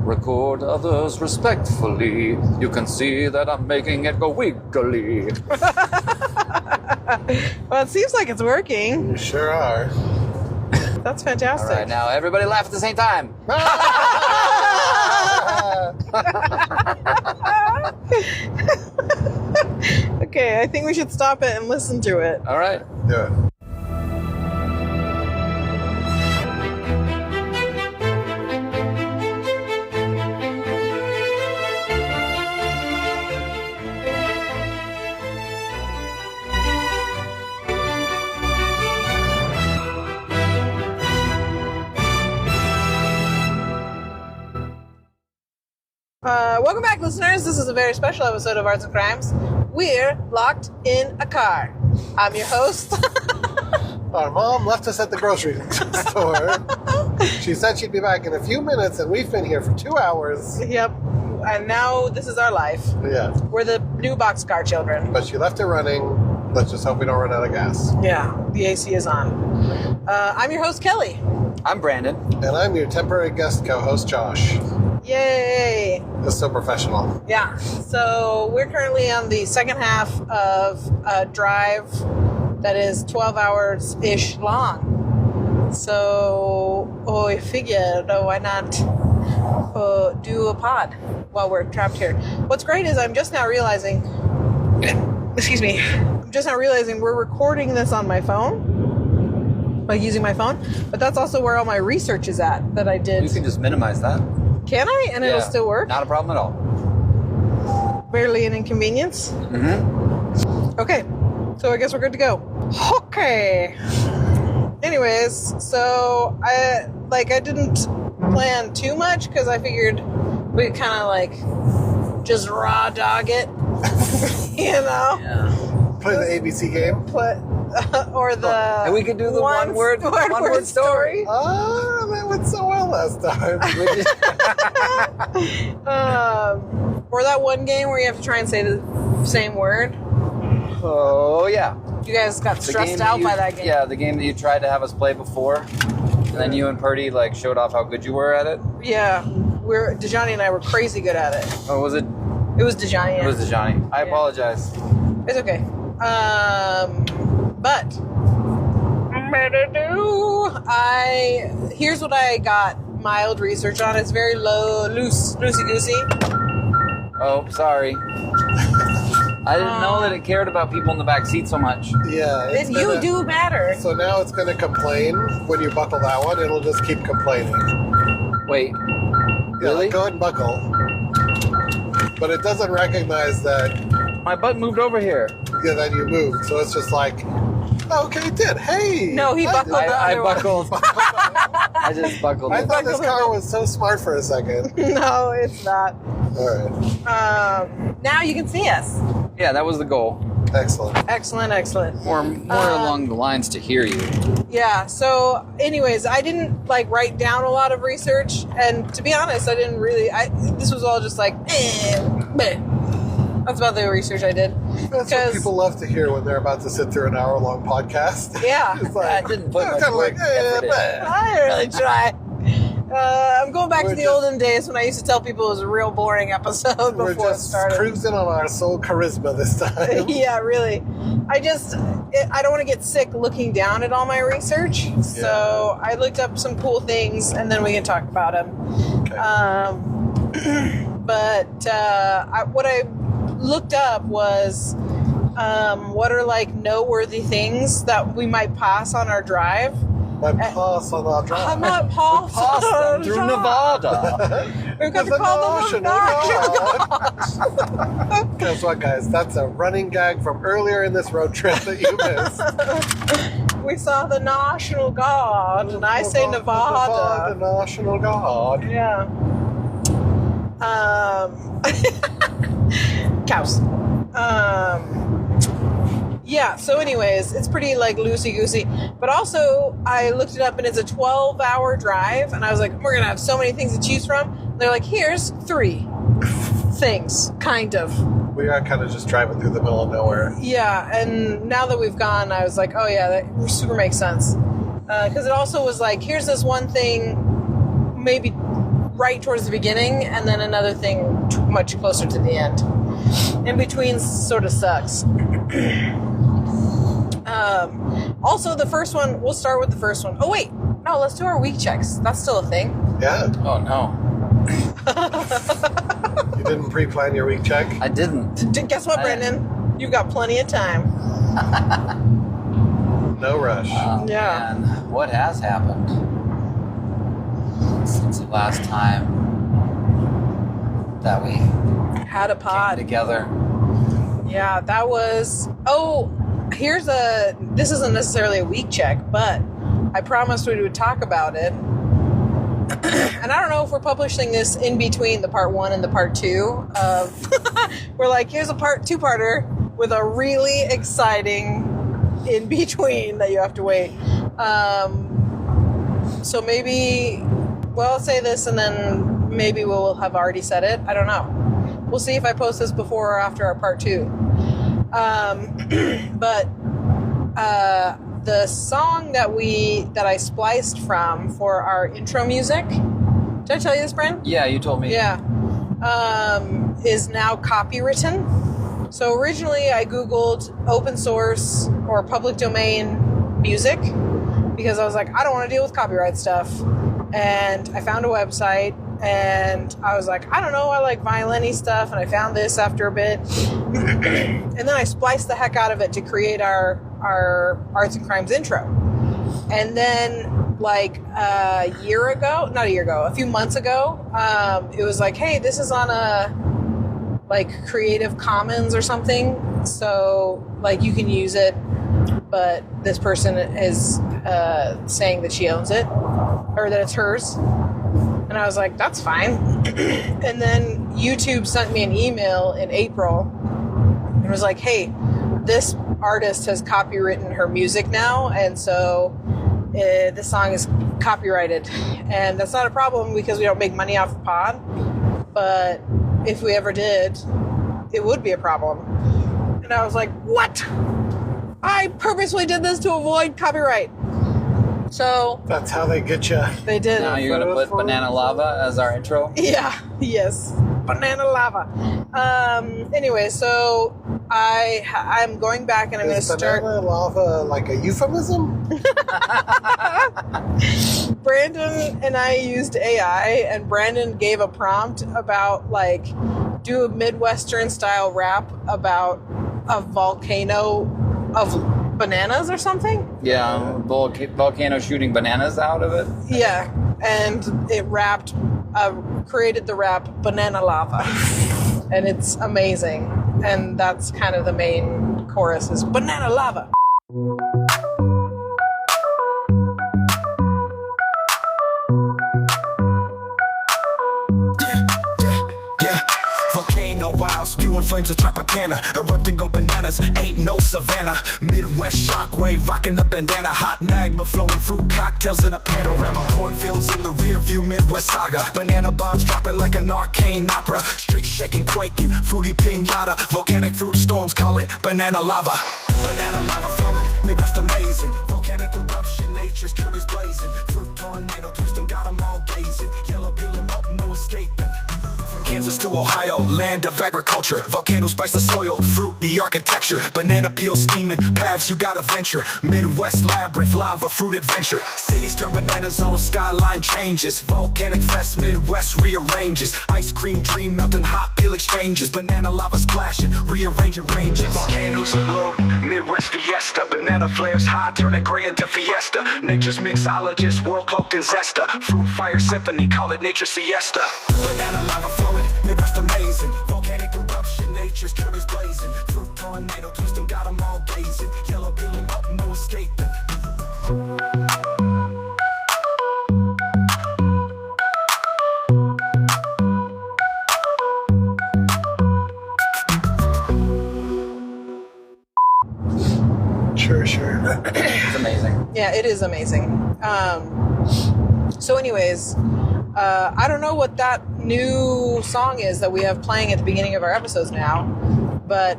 Record others respectfully. You can see that I'm making it go wiggly. Well, it seems like it's working. You sure are. That's fantastic. All right, now everybody laugh at the same time. Okay, I think we should stop it and listen to it. All right. Do it. Welcome back, listeners. This is a very special episode of Arts and Crimes. We're locked in a car. I'm your host. Our mom left us at the grocery store. She said she'd be back in a few minutes, and we've been here for 2 hours. Yep. And now this is our life. Yeah. We're the new boxcar children. But she left it running. Let's just hope we don't run out of gas. Yeah, the AC is on. I'm your host, Kelly. I'm Brandon. And I'm your temporary guest co-host, Josh. Yay! That's so professional. Yeah. So we're currently on the second half of a drive that is 12 hours-ish long. So I figured, why not do a pod while we're trapped here? What's great is I'm just now realizing, we're recording this on my phone, like using my phone, but that's also where all my research is at that I did. You can just minimize that. Can I? And it'll still work? Not a problem at all. Barely an inconvenience? Mm-hmm. Okay. So I guess we're good to go. Okay. Anyways, so I didn't plan too much because I figured we'd kind of like just raw dog it, you know? Yeah. Play the ABC game. Or the... And we could do the one word story. Oh, that went so well last time. Or that one game where you have to try and say the same word. Oh, yeah. You guys got stressed out by that game. Yeah, the game that you tried to have us play before. And then you and Purdy showed off how good you were at it. Yeah. Dejani and I were crazy good at it. Oh, was it? It was Dejani. It was Dejani. I apologize. It's okay. But here's what I got mild research on. It's very loosey-goosey. Oh, sorry. I didn't know that it cared about people in the back seat so much. Yeah. Then you do matter. So now it's going to complain when you buckle that one. It'll just keep complaining. Wait. Yeah, Really? go ahead and buckle. But it doesn't recognize that. My butt moved over here. Yeah, that you moved. So it's just like, okay, it did. Hey. No, he buckled the I other one. buckled. I just buckled. I thought this car was so smart for a second. No, it's not. All right. Now you can see us. Yeah, that was the goal. Excellent. Excellent. More along the lines to hear you. Yeah, so anyways, I didn't write down a lot of research, and to be honest, I didn't really, this was all just meh. That's about the research I did. That's what people love to hear when they're about to sit through an hour-long podcast. Yeah. It's like, I didn't put much kind of work effort in. I didn't really try. I'm going back We're to the just- olden days when I used to tell people it was a real boring episode We're before it just started. cruising on our soul charisma this time. Yeah, really. I don't want to get sick looking down at all my research. So I looked up some cool things, and then we can talk about them. Okay. What I looked up was what are noteworthy things that we might pass on our drive. My pass on our drive. I'm not pass Them through Nevada. We've got to call them National. Guess what, guys? That's a running gag from earlier in this road trip that you missed. We saw the National Guard, and I say Nevada. The National Guard. Yeah. Cows. Yeah, so anyways, it's pretty loosey-goosey. But also, I looked it up, and it's a 12-hour drive, and I was like, we're going to have so many things to choose from. And they're like, here's 3 things, kind of. We are kind of just driving through the middle of nowhere. Yeah, and now that we've gone, I was like, oh yeah, that super makes sense. Because it also was here's this one thing, maybe right towards the beginning, and then another thing much closer to the end. In between sort of sucks. Also, the first one, we'll start with the first one. Oh, wait. No, let's do our week checks. That's still a thing. Yeah. Oh, no. You didn't pre-plan your week check? I didn't. Guess what, Brendan? You've got plenty of time. No rush. Oh, Yeah. Man. What has happened since the last time that we Had a came pod. together? Yeah, that was... Oh, this isn't necessarily a week check, but I promised we would talk about it. And I don't know if we're publishing this in between the part 1 and the part 2 of... We're like, here's a two-parter with a really exciting in between that you have to wait. So maybe... Well, I'll say this and then maybe we'll have already said it. I don't know. We'll see if I post this before or after our part 2. But the song that I spliced from for our intro music, did I tell you this, Brent? Yeah, you told me. Yeah. Is now copywritten. So originally I Googled open source or public domain music because I was like, I don't want to deal with copyright stuff. And I found a website and I was like, I don't know, I like violin-y stuff, and I found this after a bit. And then I spliced the heck out of it to create our Arts and Crimes intro. And then a few months ago, it was like, hey, this is on a Creative Commons or something, so you can use it, but this person is saying that she owns it or that it's hers. And I was like, that's fine. And then YouTube sent me an email in April and was like, hey, this artist has copywritten her music now, and so this song is copyrighted. And that's not a problem because we don't make money off the pod, but if we ever did, it would be a problem. And I was like, what? I purposely did this to avoid copyright. So That's how they get you. they did. Now you're going to put Banana Lava as our intro? Yeah, yes. Banana lava. Anyway, so I'm going back and I'm going to Is start. banana lava like a euphemism? Brandon and I used AI, and Brandon gave a prompt about do a Midwestern style rap about a volcano of bananas or something. Yeah, volcano shooting bananas out of it. Yeah, and it created the rap Banana Lava. And it's amazing. And that's kind of the main chorus is Banana Lava. Wild, spewing flames of Tropicana, erupting on bananas, ain't no savannah. Midwest shockwave, rocking a bandana, hot magma, flowing fruit cocktails in a panorama. Cornfields in the rear view, Midwest saga. Banana bombs dropping like an arcane opera. Streets shaking, quaking, fruity pinata. Volcanic fruit storms, call it banana lava. Banana lava flowing, Midwest amazing. Volcanic eruption, nature's killers blazing. Fruit tornado, twisting, got 'em all gazing. Yellow peeling up, no escaping. Kansas to Ohio, land of agriculture. Volcanoes spice the soil, fruit the architecture. Banana peel steaming, paths you gotta venture. Midwest labyrinth, lava fruit adventure. Cities turn bananas on, skyline changes. Volcanic fest, Midwest rearranges. Ice cream dream, melting hot peel exchanges. Banana lava splashing, rearranging ranges. Volcanoes glow, Midwest fiesta. Banana flares high, turning gray into fiesta. Nature's mixologist, world cloaked in zesta. Fruit fire symphony, call it nature siesta. Banana lava flowing, Midwest amazing. Volcanic eruption, nature's killers blazing. Fruit tornado, twisting, got 'em all gazing. Yellow peeling up, no escaping. Sure. It's amazing. Yeah, it is amazing. So anyways, I don't know what that new song is that we have playing at the beginning of our episodes now, but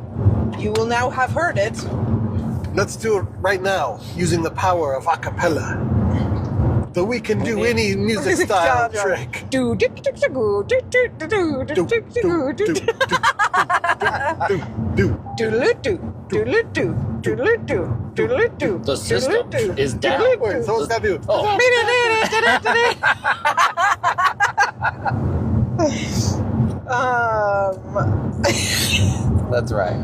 you will now have heard it. Let's do it right now using the power of a cappella. So we can do any music style trick. Do do do do do do do do do do do do. The system is down. Wait, so what's that do? Oh. That's right.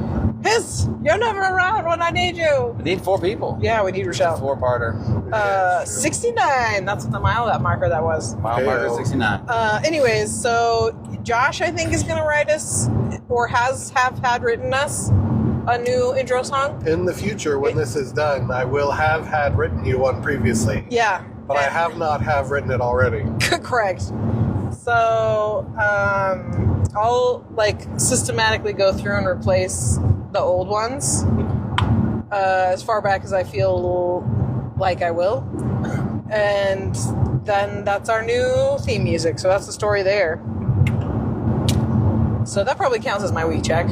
Hiss, you're never around when I need you. We need 4 people. Yeah, we need Rochelle. 4-parter. 69. That's what the mile that marker that was. Mile marker 69. Anyways, so Josh, I think, is going to write us, or have had written us, a new intro song. In the future, when this is done, I will have had written you one previously. Yeah. But I have not have written it already. Correct. So, I'll systematically go through and replace the old ones as far back as I feel like I will. And then that's our new theme music. So that's the story there. So that probably counts as my week check.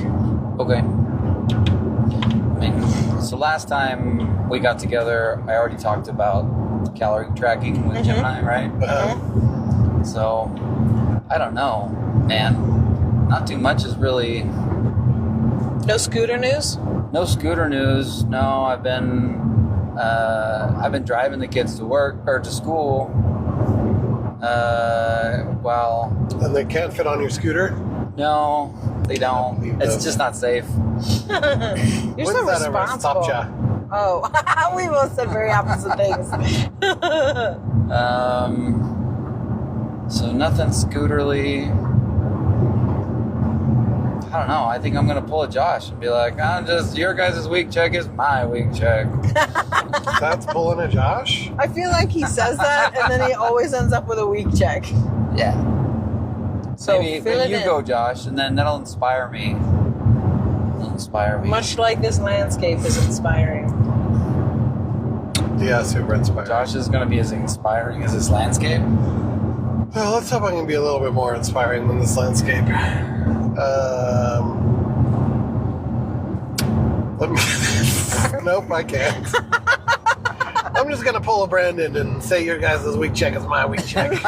Okay. So last time we got together, I already talked about calorie tracking with Jim and I, right? So, I don't know, man. Not too much is really... No scooter news? No scooter news. No, I've been driving the kids to work or to school. While And they can't fit on your scooter? no, they don't. It's just not safe. You're When so does that ever responsible. stop ya? Oh, we both said very opposite things. So nothing scooterly. I don't know. I think I'm gonna pull a Josh and be like, your guys' week check is my week check. That's pulling a Josh? I feel like he says that, and then he always ends up with a week check. Yeah. So Maybe fill it you in. go, Josh, and then that'll inspire me. Much like this landscape is inspiring. Yeah, super inspiring. Josh is gonna be as inspiring as this landscape. Well, let's hope I can be a little bit more inspiring than this landscape. Let me... Nope, I can't. I'm just going to pull a Brandon and say your guys' week check is my week check.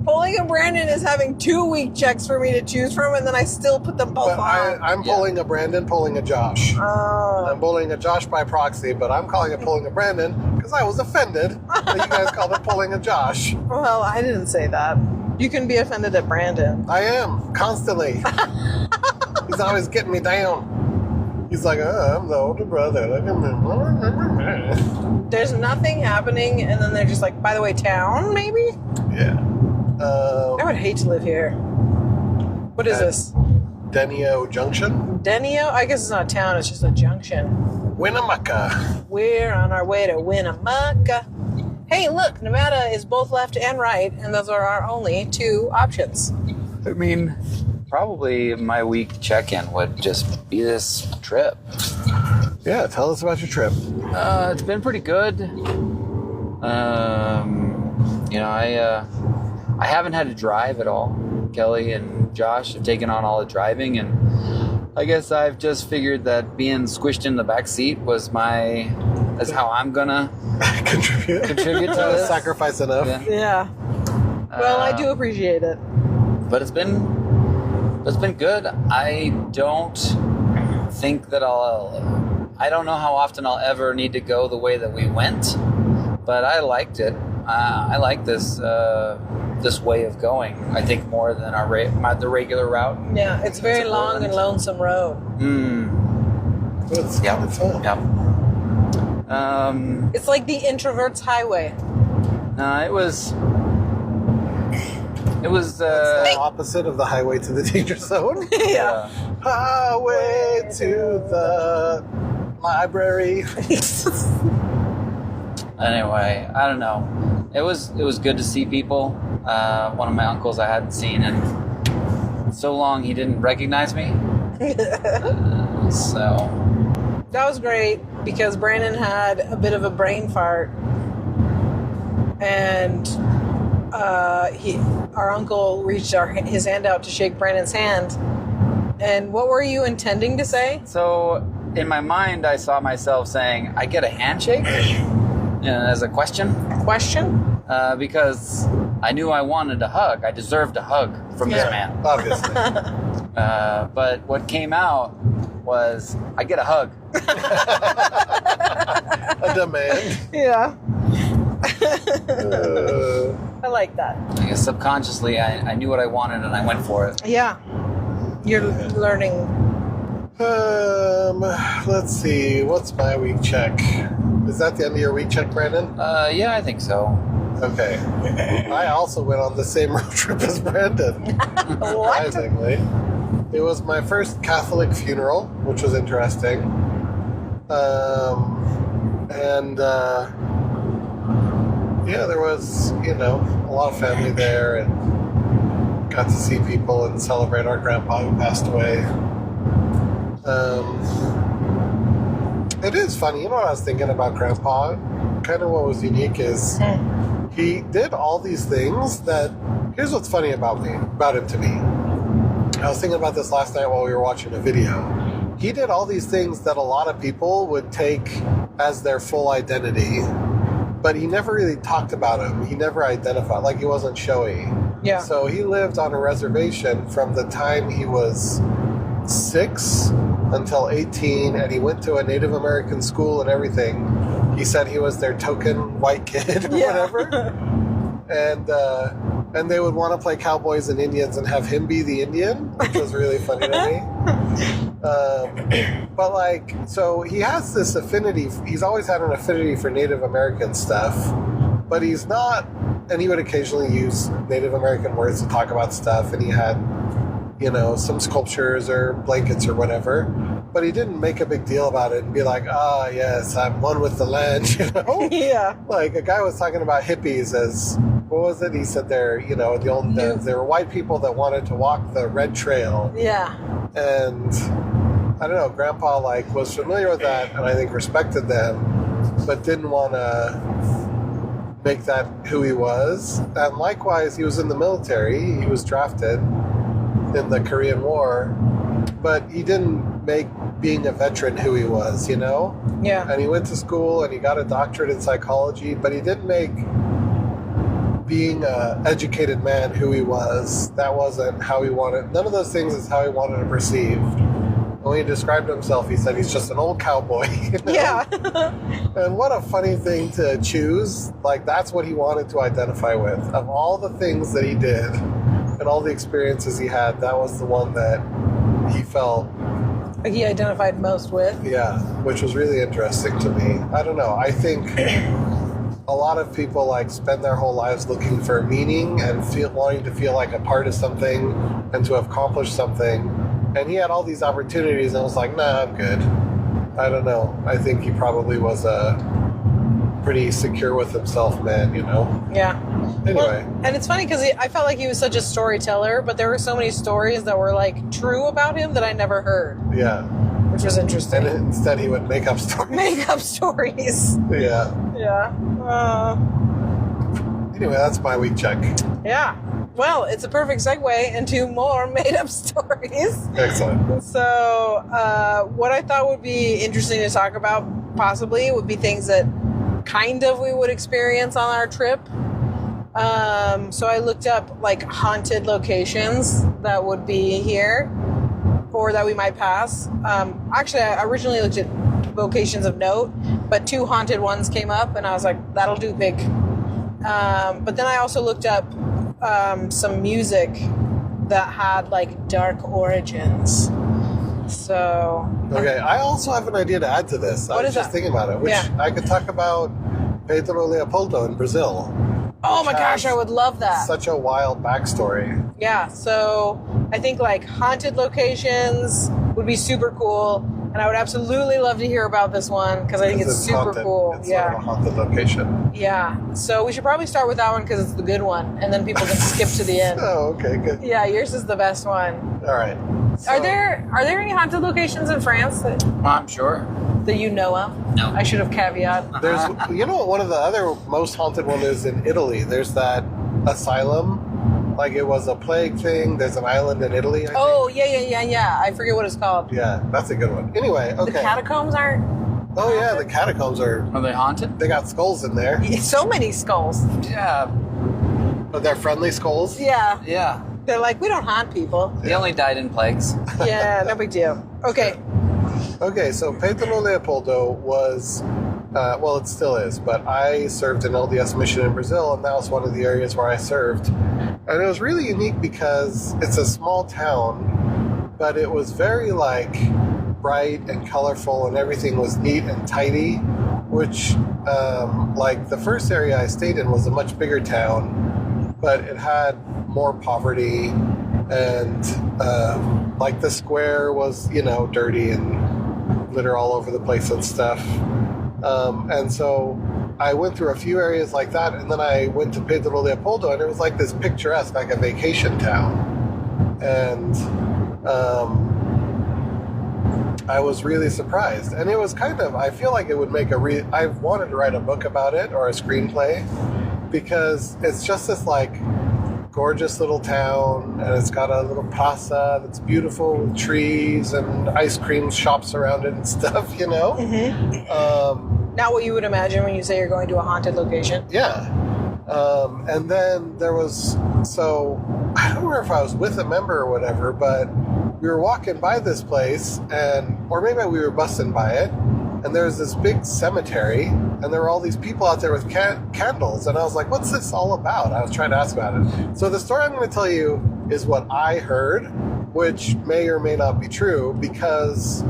Pulling a Brandon is having 2 week checks for me to choose from, and then I still put them both But on. I'm pulling a Brandon, pulling a Josh. I'm pulling a Josh by proxy, but I'm calling it pulling a Brandon because I was offended that you guys called it pulling a Josh. Well, I didn't say that. You can be offended at Brandon. I am, constantly. He's always getting me down. He's like, I'm the older brother. There's nothing happening, and then they're just like, by the way, town, maybe? Yeah. I would hate to live here. What is this? Denio Junction? Denio? I guess it's not a town, it's just a junction. Winnemucca. We're on our way to Winnemucca. Hey, look, Nevada is both left and right, and those are our only 2 options. I mean, probably my week check-in would just be this trip. Yeah, tell us about your trip. It's been pretty good. I haven't had to drive at all. Kelly and Josh have taken on all the driving, and I guess I've just figured that being squished in the back seat is how I'm gonna Contribute to this. Sacrifice enough. Yeah. Well, I do appreciate it. But it's been good. I don't think that I don't know how often I'll ever need to go the way that we went, but I liked it. I like this way of going. I think more than the regular route. Yeah, it's very long and lonesome road. It's fun. Yeah. It's like the introvert's highway. No, it was. It's the opposite of the highway to the danger zone. Yeah. Highway to the library. Anyway, I don't know. It was good to see people. One of my uncles I hadn't seen in so long, he didn't recognize me. So That was great because Brandon had a bit of a brain fart, and our uncle reached his hand out to shake Brandon's hand. And what were you intending to say? in my mind, I saw myself saying, "I get a handshake." as a question. Question? Because I knew I wanted a hug. I deserved a hug from this man. Obviously. But what came out was I get a hug. A demand. Yeah. I like that. I guess subconsciously I knew what I wanted and I went for it. Yeah. You're learning. Let's see. What's my week check? Is that the end of your week check, Brandon? Yeah, I think so. Okay. I also went on the same road trip as Brandon. What? Surprisingly. It was my first Catholic funeral, which was interesting. Yeah, there was, a lot of family there and got to see people and celebrate our grandpa who passed away. It is funny. You know what I was thinking about Grandpa? Kind of what was unique is he did all these things that... Here's what's funny about him to me. I was thinking about this last night while we were watching a video. He did all these things that a lot of people would take as their full identity, but he never really talked about them. He never identified, like he wasn't showy. Yeah. So he lived on a reservation from the time he was 6 until 18, and he went to a Native American school and everything. He said he was their token white kid or whatever. And they would want to play cowboys and Indians and have him be the Indian, which was really funny to me. But so he has this affinity. He's always had an affinity for Native American stuff, but he's not, and he would occasionally use Native American words to talk about stuff, and he had, some sculptures or blankets or whatever, but he didn't make a big deal about it and be like, yes, I'm one with the land, Yeah. Like a guy was talking about hippies as, what was it? He said they're, the old days, they were white people that wanted to walk the red trail. Yeah. And I don't know, Grandpa was familiar with that and I think respected them, but didn't want to make that who he was. And likewise, he was in the military. He was drafted in the Korean War, but he didn't make being a veteran who he was, Yeah. And he went to school and he got a doctorate in psychology, but he didn't make being an educated man who he was. That wasn't how he wanted. None of those things is how he wanted to perceive. When he described himself, he said he's just an old cowboy. Yeah. And what a funny thing to choose. That's what he wanted to identify with. Of all the things that he did and all the experiences he had, that was the one that he felt He identified most with. Yeah, which was really interesting to me. I don't know. I think a lot of people spend their whole lives looking for meaning and wanting to feel like a part of something and to have accomplished something. And he had all these opportunities and was like, nah, I'm good. I don't know. I think he probably was a pretty secure with himself man, Yeah. Anyway. Well, and it's funny because I felt like he was such a storyteller, but there were so many stories that were true about him that I never heard. Yeah. Which was interesting. And instead he would make up stories. Make up stories. Yeah. Yeah. Anyway, that's my week check. Yeah. Well, it's a perfect segue into more made-up stories. Excellent. So, what I thought would be interesting to talk about, possibly, would be things that kind of we would experience on our trip. So I looked up, haunted locations that would be here, or that we might pass. Actually, I originally looked at locations of note, but 2 haunted ones came up, and I was like, that'll do big. But then I also looked up some music that had dark origins. So Okay, I also have an idea to add to this. What I was is just that? thinking about it, which I could talk about Pedro Leopoldo in Brazil. oh my gosh, I would love that. Such a wild backstory. Yeah, so I think haunted locations would be super cool, and I would absolutely love to hear about this one because I think it's super haunted. cool. It's sort of a haunted location. Yeah. So we should probably start with that one because it's the good one, and then people can skip to the end. Oh, okay, good. Yeah, yours is the best one. All right. So, Are there any haunted locations in France that I'm sure. you know of? No. I should have caveat. There's, what one of the other most haunted one is in Italy. There's that asylum. It was a plague thing. There's an island in Italy, I think. Oh, yeah. I forget what it's called. Yeah, that's a good one. Anyway, okay. The catacombs aren't? Oh yeah, the catacombs are they haunted? they got skulls in there. So many skulls. Yeah. But they're friendly skulls. Yeah. Yeah. They're like, we don't haunt people. They only died in plagues. Yeah, no big deal. Okay. Okay, so Pedro Leopoldo was, well, it still is, but I served an LDS mission in Brazil, and that was one of the areas where I served. And it was really unique because it's a small town, but it was very, like, bright and colorful, and everything was neat and tidy, which, like, the first area I stayed in was a much bigger town, but it had more poverty, and, like, the square was, you know, dirty and litter all over the place and stuff. And so I went through a few areas like that, and then I went to Pedro Leopoldo, and it was like this picturesque, like a vacation town. And I was really surprised. And it was kind of, I feel like it would make I've wanted to write a book about it or a screenplay, because it's just this like gorgeous little town, and it's got a little plaza that's beautiful with trees and ice cream shops around it and stuff, you know? Mm-hmm. Not what you would imagine when you say you're going to a haunted location. Yeah. And then there was, so I don't remember if I was with a member or whatever, but we were walking by this place, or maybe we were busting by it, and there was this big cemetery, and there were all these people out there with candles, and I was like, what's this all about? I was trying to ask about it. So the story I'm going to tell you is what I heard, which may or may not be true, because,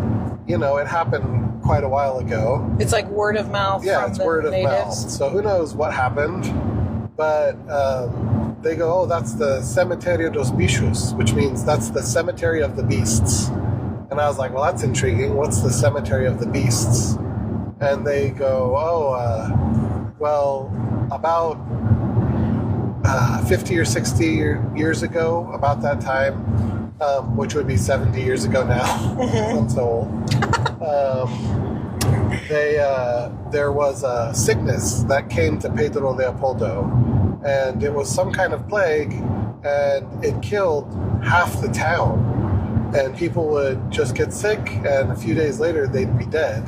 you know, it happened quite a while ago. It's like word of mouth from it's the word of natives. mouth. So who knows what happened, but they go, oh, that's the Cementerio dos Bichos, which means that's the cemetery of the beasts. And I was like, well, that's intriguing. What's the cemetery of the beasts? And they go, well, about 50 or 60 years ago, about that time, which would be 70 years ago now. I'm so old. There was a sickness that came to Pedro Leopoldo, and it was some kind of plague, and it killed half the town. And people would just get sick, and a few days later they'd be dead.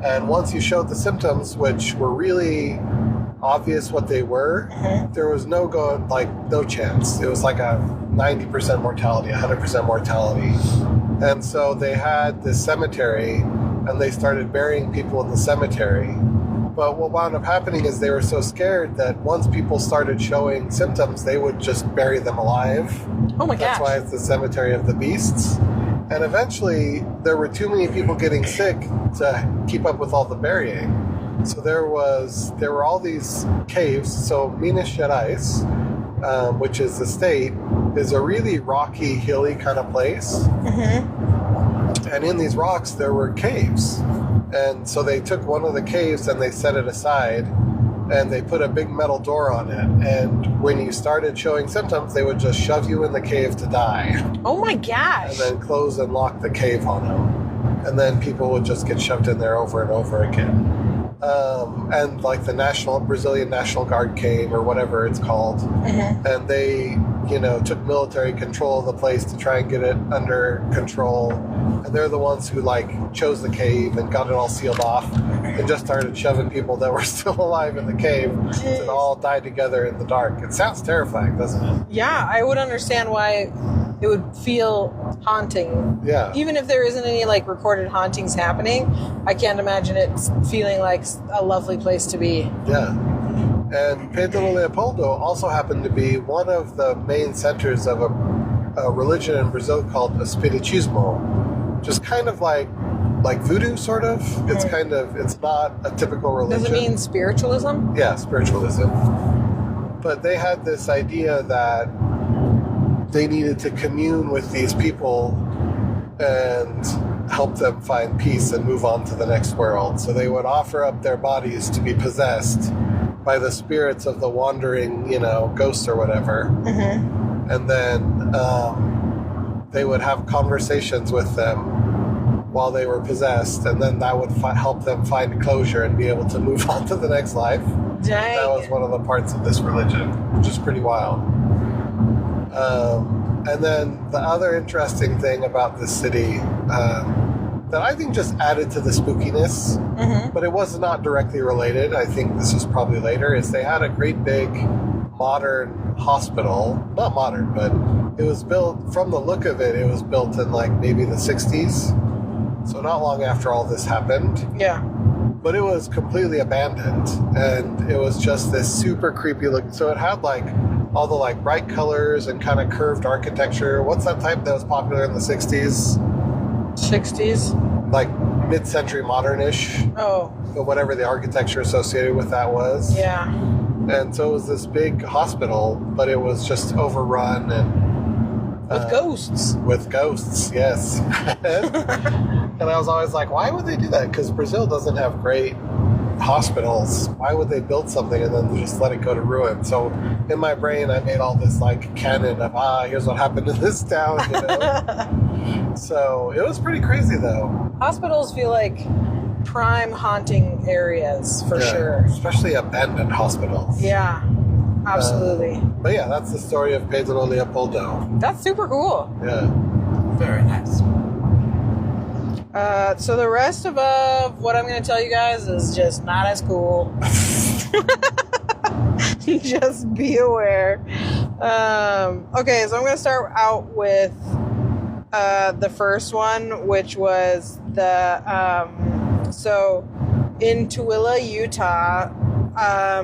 And once you showed the symptoms, which were really obvious what they were, there was no chance. It was like a 90% mortality, 100% mortality. And so they had this cemetery, and they started burying people in the cemetery. But what wound up happening is they were so scared that once people started showing symptoms, they would just bury them alive. Oh my gosh. That's why it's the cemetery of the beasts. And eventually, there were too many people getting sick to keep up with all the burying. So there were all these caves. So Minas Gerais, which is the state, is a really rocky, hilly kind of place. Mm-hmm. And in these rocks, there were caves. And so they took one of the caves and they set it aside, and they put a big metal door on it. And when you started showing symptoms, they would just shove you in the cave to die. Oh my gosh. And then close and lock the cave on them. And then people would just get shoved in there over and over again. And like the Brazilian National Guard came, or whatever it's called. Mm-hmm. And they, took military control of the place to try and get it under control. And they're the ones who chose the cave and got it all sealed off and just started shoving people that were still alive in the cave and all died together in the dark. It sounds terrifying, doesn't it? Yeah, I would understand why it would feel haunting. Yeah. Even if there isn't any recorded hauntings happening, I can't imagine it feeling like a lovely place to be. Yeah. And Pedro Leopoldo also happened to be one of the main centers of a religion in Brazil called Espiritismo, just kind of like voodoo, sort of. It's it's not a typical religion. Does it mean spiritualism? Yeah, spiritualism. But they had this idea that they needed to commune with these people and help them find peace and move on to the next world. So they would offer up their bodies to be possessed by the spirits of the wandering, ghosts or whatever. Mm-hmm. And then they would have conversations with them while they were possessed, and then that would help them find closure and be able to move on to the next life. Dang. That was one of the parts of this religion, which is pretty wild. And then the other interesting thing about this city that I think just added to the spookiness, but it was not directly related. I think this was probably later. Is they had a great big modern hospital, not modern, but it was built, from the look of it, it was built in like maybe the 60s. So not long after all this happened. Yeah. But it was completely abandoned, and it was just this super creepy look. So it had like all the like bright colors and kind of curved architecture. What's that type that was popular in the 60s? 60s? Like mid-century modern-ish. Oh. But whatever the architecture associated with that was. Yeah. And so it was this big hospital, but it was just overrun and With ghosts. With ghosts, yes. And I was always like, why would they do that? Because Brazil doesn't have great hospitals. Why would they build something and then just let it go to ruin? So in my brain, I made all this like canon of, here's what happened in this town, you know? So it was pretty crazy though. Hospitals feel like prime haunting areas for sure. Especially abandoned hospitals. Yeah, absolutely. But yeah, that's the story of Pedro Leopoldo. That's super cool. Yeah. Very nice. So the rest of what I'm going to tell you guys is just not as cool. Just be aware. Okay, so I'm going to start out with the first one, which was so in Tooele, Utah,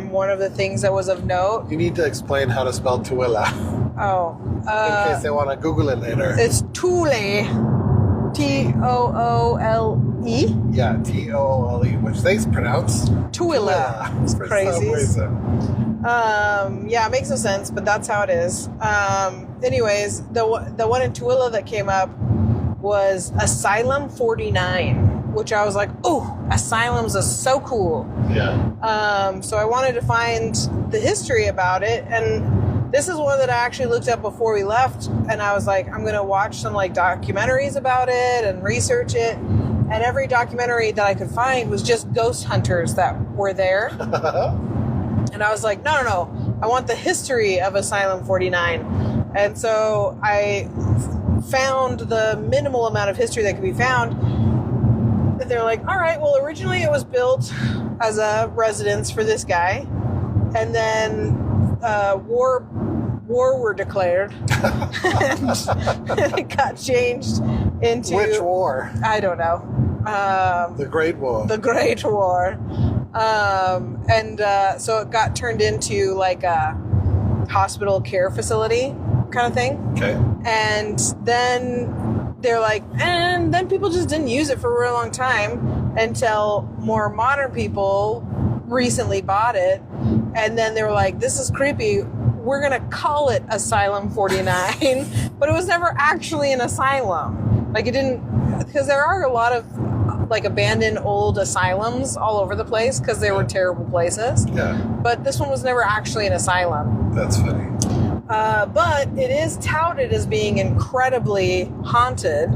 one of the things that was of note. You need to explain how to spell Tooele. Oh. In case they want to Google it later. It's Toole. Toole. Yeah, Toole, which they pronounce Tooele. It's for crazy. some reason. Yeah, it makes no sense, but that's how it is. Anyways, the one in Tooele that came up was Asylum 49, which I was like, oh, asylums is so cool. Yeah. So I wanted to find the history about it, and this is one that I actually looked up before we left, and I was like, I'm going to watch some like documentaries about it and research it. And every documentary that I could find was just ghost hunters that were there. And I was like, no. I want the history of Asylum 49. And so I found the minimal amount of history that could be found. And they're like, all right, well, originally it was built as a residence for this guy. And then war were declared. And it got changed into... Which war? I don't know. The Great War. The Great War. So it got turned into like a hospital care facility kind of thing. Okay. And then they're like, and then people just didn't use it for a real long time until more modern people recently bought it. And then they were like, this is creepy. We're going to call it Asylum 49. But it was never actually an asylum. Like it didn't, because there are a lot of like abandoned old asylums all over the place because they were terrible places. Yeah. But this one was never actually an asylum. That's funny. But it is touted as being incredibly haunted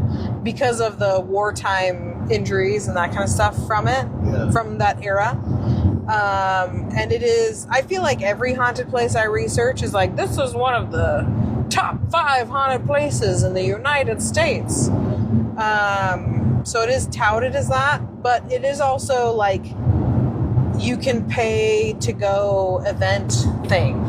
because of the wartime injuries and that kind of stuff from it, from that era. And it is, I feel like every haunted place I research is like, this is one of the top 5 haunted places in the United States. So it is touted as that, but it is also like you can pay to go event thing,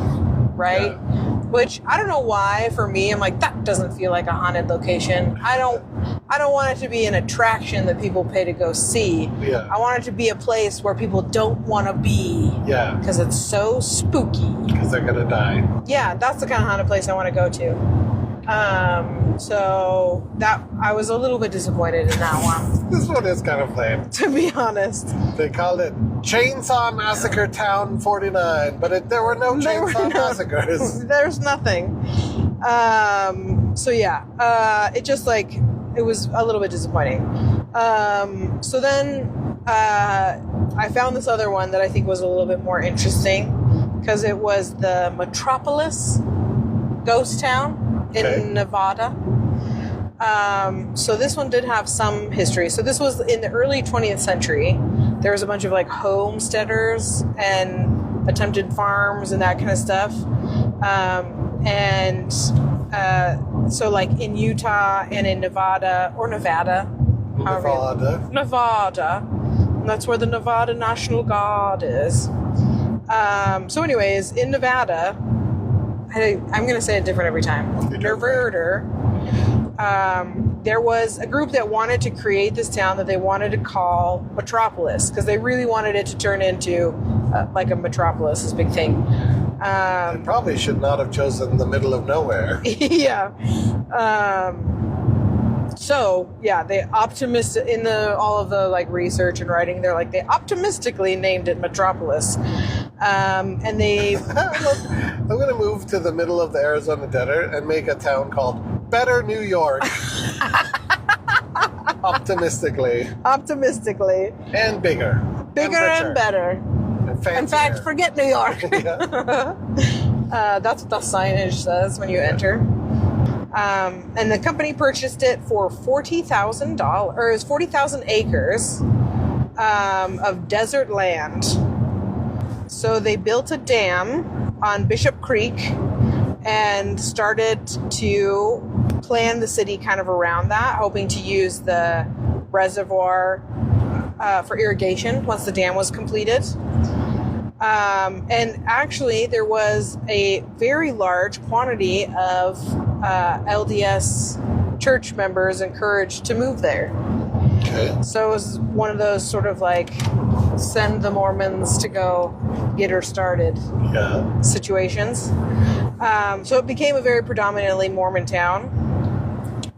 right? Yeah. Which I don't know why for me, I'm like, that doesn't feel like a haunted location. I don't want it to be an attraction that people pay to go see. Yeah. I want it to be a place where people don't want to be. Yeah. Because it's so spooky. Because they're going to die. Yeah, that's the kind of haunted place I want to go to. So that I was a little bit disappointed in that one. This one is kind of lame. To be honest. They called it Chainsaw Massacre Town 49, but there were no chainsaw massacres. There's nothing. So yeah, it just like, it was a little bit disappointing. So then I found this other one that I think was a little bit more interesting because it was the Metropolis ghost town in Nevada. So this one did have some history. So this was in the early 20th century. There was a bunch of like homesteaders and attempted farms and that kind of stuff. So like in Utah and in Nevada, Nevada. Nevada. And that's where the Nevada National Guard is. So anyways, in Nevada, I'm going to say it different every time. Nevada. There was a group that wanted to create this town that they wanted to call Metropolis because they really wanted it to turn into like a metropolis, this big thing. They probably should not have chosen the middle of nowhere. Yeah. So yeah, they in all of the like research and writing, they optimistically named it Metropolis, and they. I'm going to move to the middle of the Arizona desert and make a town called Better New York. Optimistically. And bigger. Bigger and better. And fancier. In fact, forget New York. That's what the signage says when you enter. And the company purchased it for $40,000, or it was 40,000 acres of desert land. So they built a dam on Bishop Creek and started to plan the city kind of around that, hoping to use the reservoir for irrigation once the dam was completed. And actually, there was a very large quantity of LDS church members encouraged to move there. Okay. So it was one of those sort of like send the Mormons to go get her started situations. So it became a very predominantly Mormon town,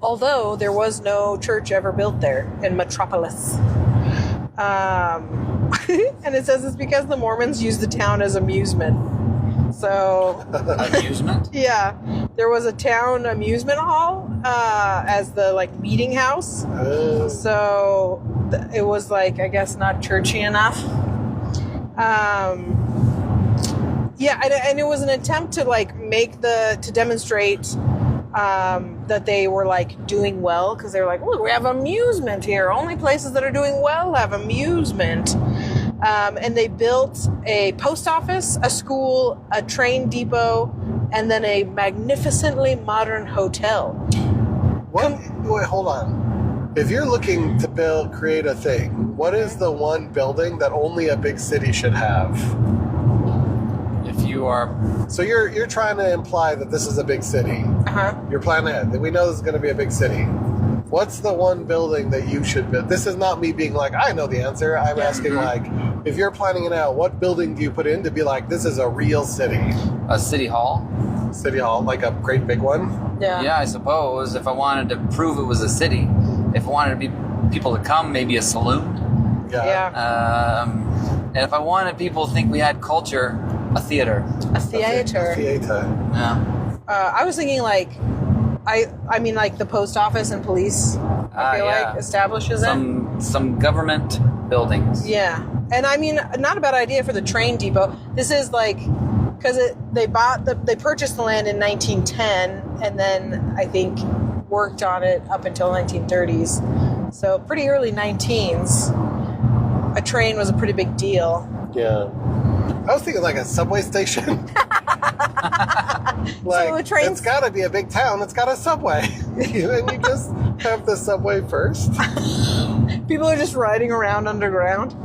although there was no church ever built there in Metropolis. And it says it's because the Mormons use the town as amusement. So Amusement? yeah, there was a town amusement hall as the like meeting house. So it was like, I guess, not churchy enough. Yeah, and it was an attempt to like to demonstrate that they were like doing well, because they were like, look, we have amusement here. Only places that are doing well have amusement. And they built a post office, a school, a train depot, and then a magnificently modern hotel. Wait, hold on. If you're looking to create a thing, what is the one building that only a big city should have? If you are... So you're trying to imply that this is a big city. Uh-huh. You're planning ahead. That we know this is going to be a big city. What's the one building that you should build? This is not me being like, I know the answer. I'm asking like, if you're planning it out, what building do you put in to be like, this is a real city? A city hall? City hall, like a great big one? Yeah. Yeah, I suppose. If I wanted to prove it was a city. If I wanted people to come, maybe a saloon. Yeah. And if I wanted people to think we had culture, a theater. A theater. Yeah. I was thinking like, I mean like the post office and police, I feel like establishes some government buildings. Yeah. And I mean, not a bad idea for the train depot. This is like, because they purchased the land in 1910 and then I think worked on it up until 1930s. So pretty early 19s. A train was a pretty big deal. Yeah. I was thinking like a subway station. Like, so a train... it's got to be a big town. It's got a subway. And you just have the subway first. People are just riding around underground.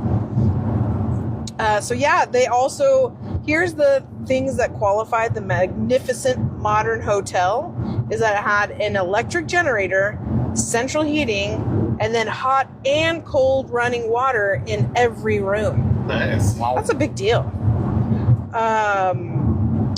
So yeah, they also... Here's the things that qualified the magnificent modern hotel is that it had an electric generator, central heating, and then hot and cold running water in every room. Nice. Wow. That's a big deal.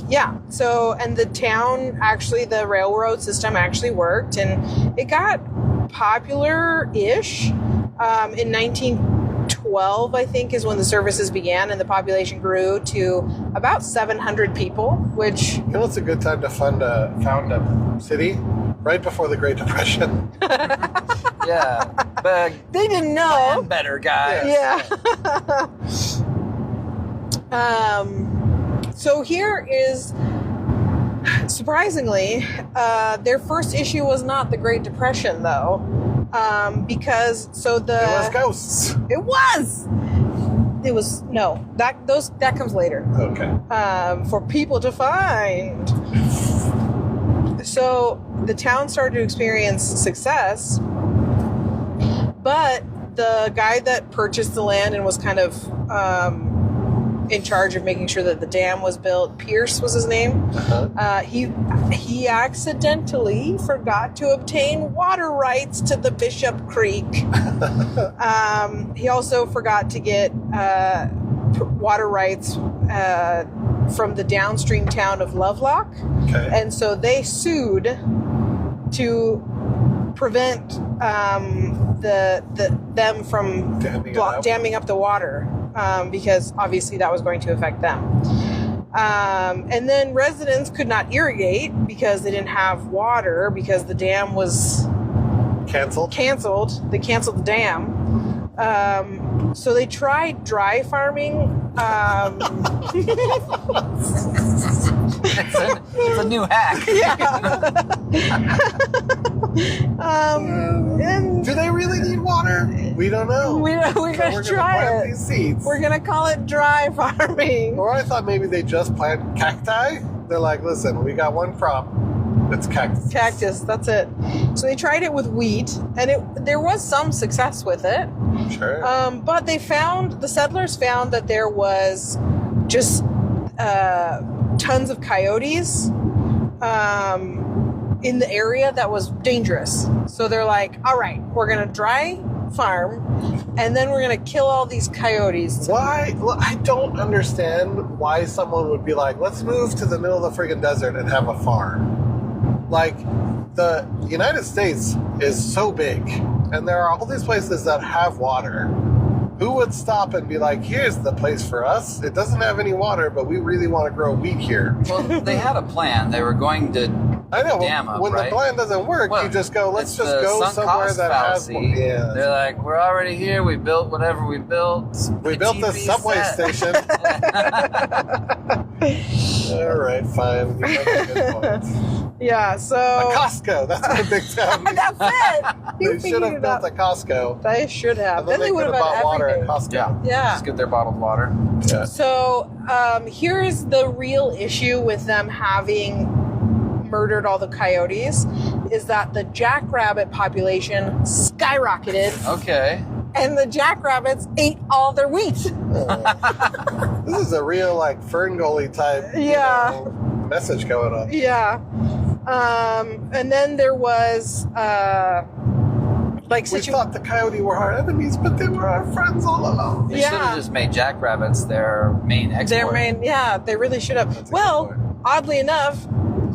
Yeah, so, and the town, actually, the railroad system actually worked, and it got popular-ish. In 1912, I think, is when the services began, and the population grew to about 700 people, which... You know, it's a good time to found a city right before the Great Depression. Yeah. But they didn't know. plan better, guys. Yeah. So here is, surprisingly, their first issue was not the Great Depression, though, because It was ghosts. It was. No. That comes later. Okay. For people to find. So the town started to experience success, But the guy that purchased the land and was kind of in charge of making sure that the dam was built, Pierce was his name. He accidentally forgot to obtain water rights to the Bishop Creek. He also forgot to get water rights from the downstream town of Lovelock. Okay. And so they sued to prevent them from damming up the water, because obviously that was going to affect them. And then residents could not irrigate because they didn't have water because the dam was Canceled. They canceled the dam. So they tried dry farming. It's a new hack. And Do they really need water? We don't know. we're gonna try plant it. these seeds. We're gonna call it dry farming. Or I thought maybe they just plant cacti. They're like, listen, we got one crop. It's cactus. Cactus, that's it. So they tried it with wheat, and there was some success with it. Sure. But the settlers found that there was just tons of coyotes in the area that was dangerous. So they're like, all right, we're going to dry farm, and then we're going to kill all these coyotes. Why? Well, I don't understand why someone would be like, let's move to the middle of the friggin' desert and have a farm. Like, the United States is so big, and there are all these places that have water. Who would stop and be like, here's the place for us? It doesn't have any water, but we really want to grow wheat here. Well, they had a plan. They were going to I know. dam up, when right? the plan doesn't work, Well, you just go, let's it's just the go sunk somewhere cost that fallacy. has... Yeah. They're like, we're already here. We built whatever we built. We built the TV's subway set. station. All right, fine. You make a good point. Yeah, so... A Costco. That's my big town. That's it! You They should figured have it built out. a Costco. They should have. And then they would could have have had bought water at everything. Costco. Yeah. Yeah. Just get their bottled water. Yeah. So here's the real issue with them having murdered all the coyotes, is that the jackrabbit population skyrocketed, Okay. and the jackrabbits ate all their wheat. This is a real, like, Ferngully type message going on. Yeah. And then there was We thought the coyote were our enemies, but they were our friends all along. They should have just made jackrabbits their main export. they really should have. That's a Well, good point. oddly enough,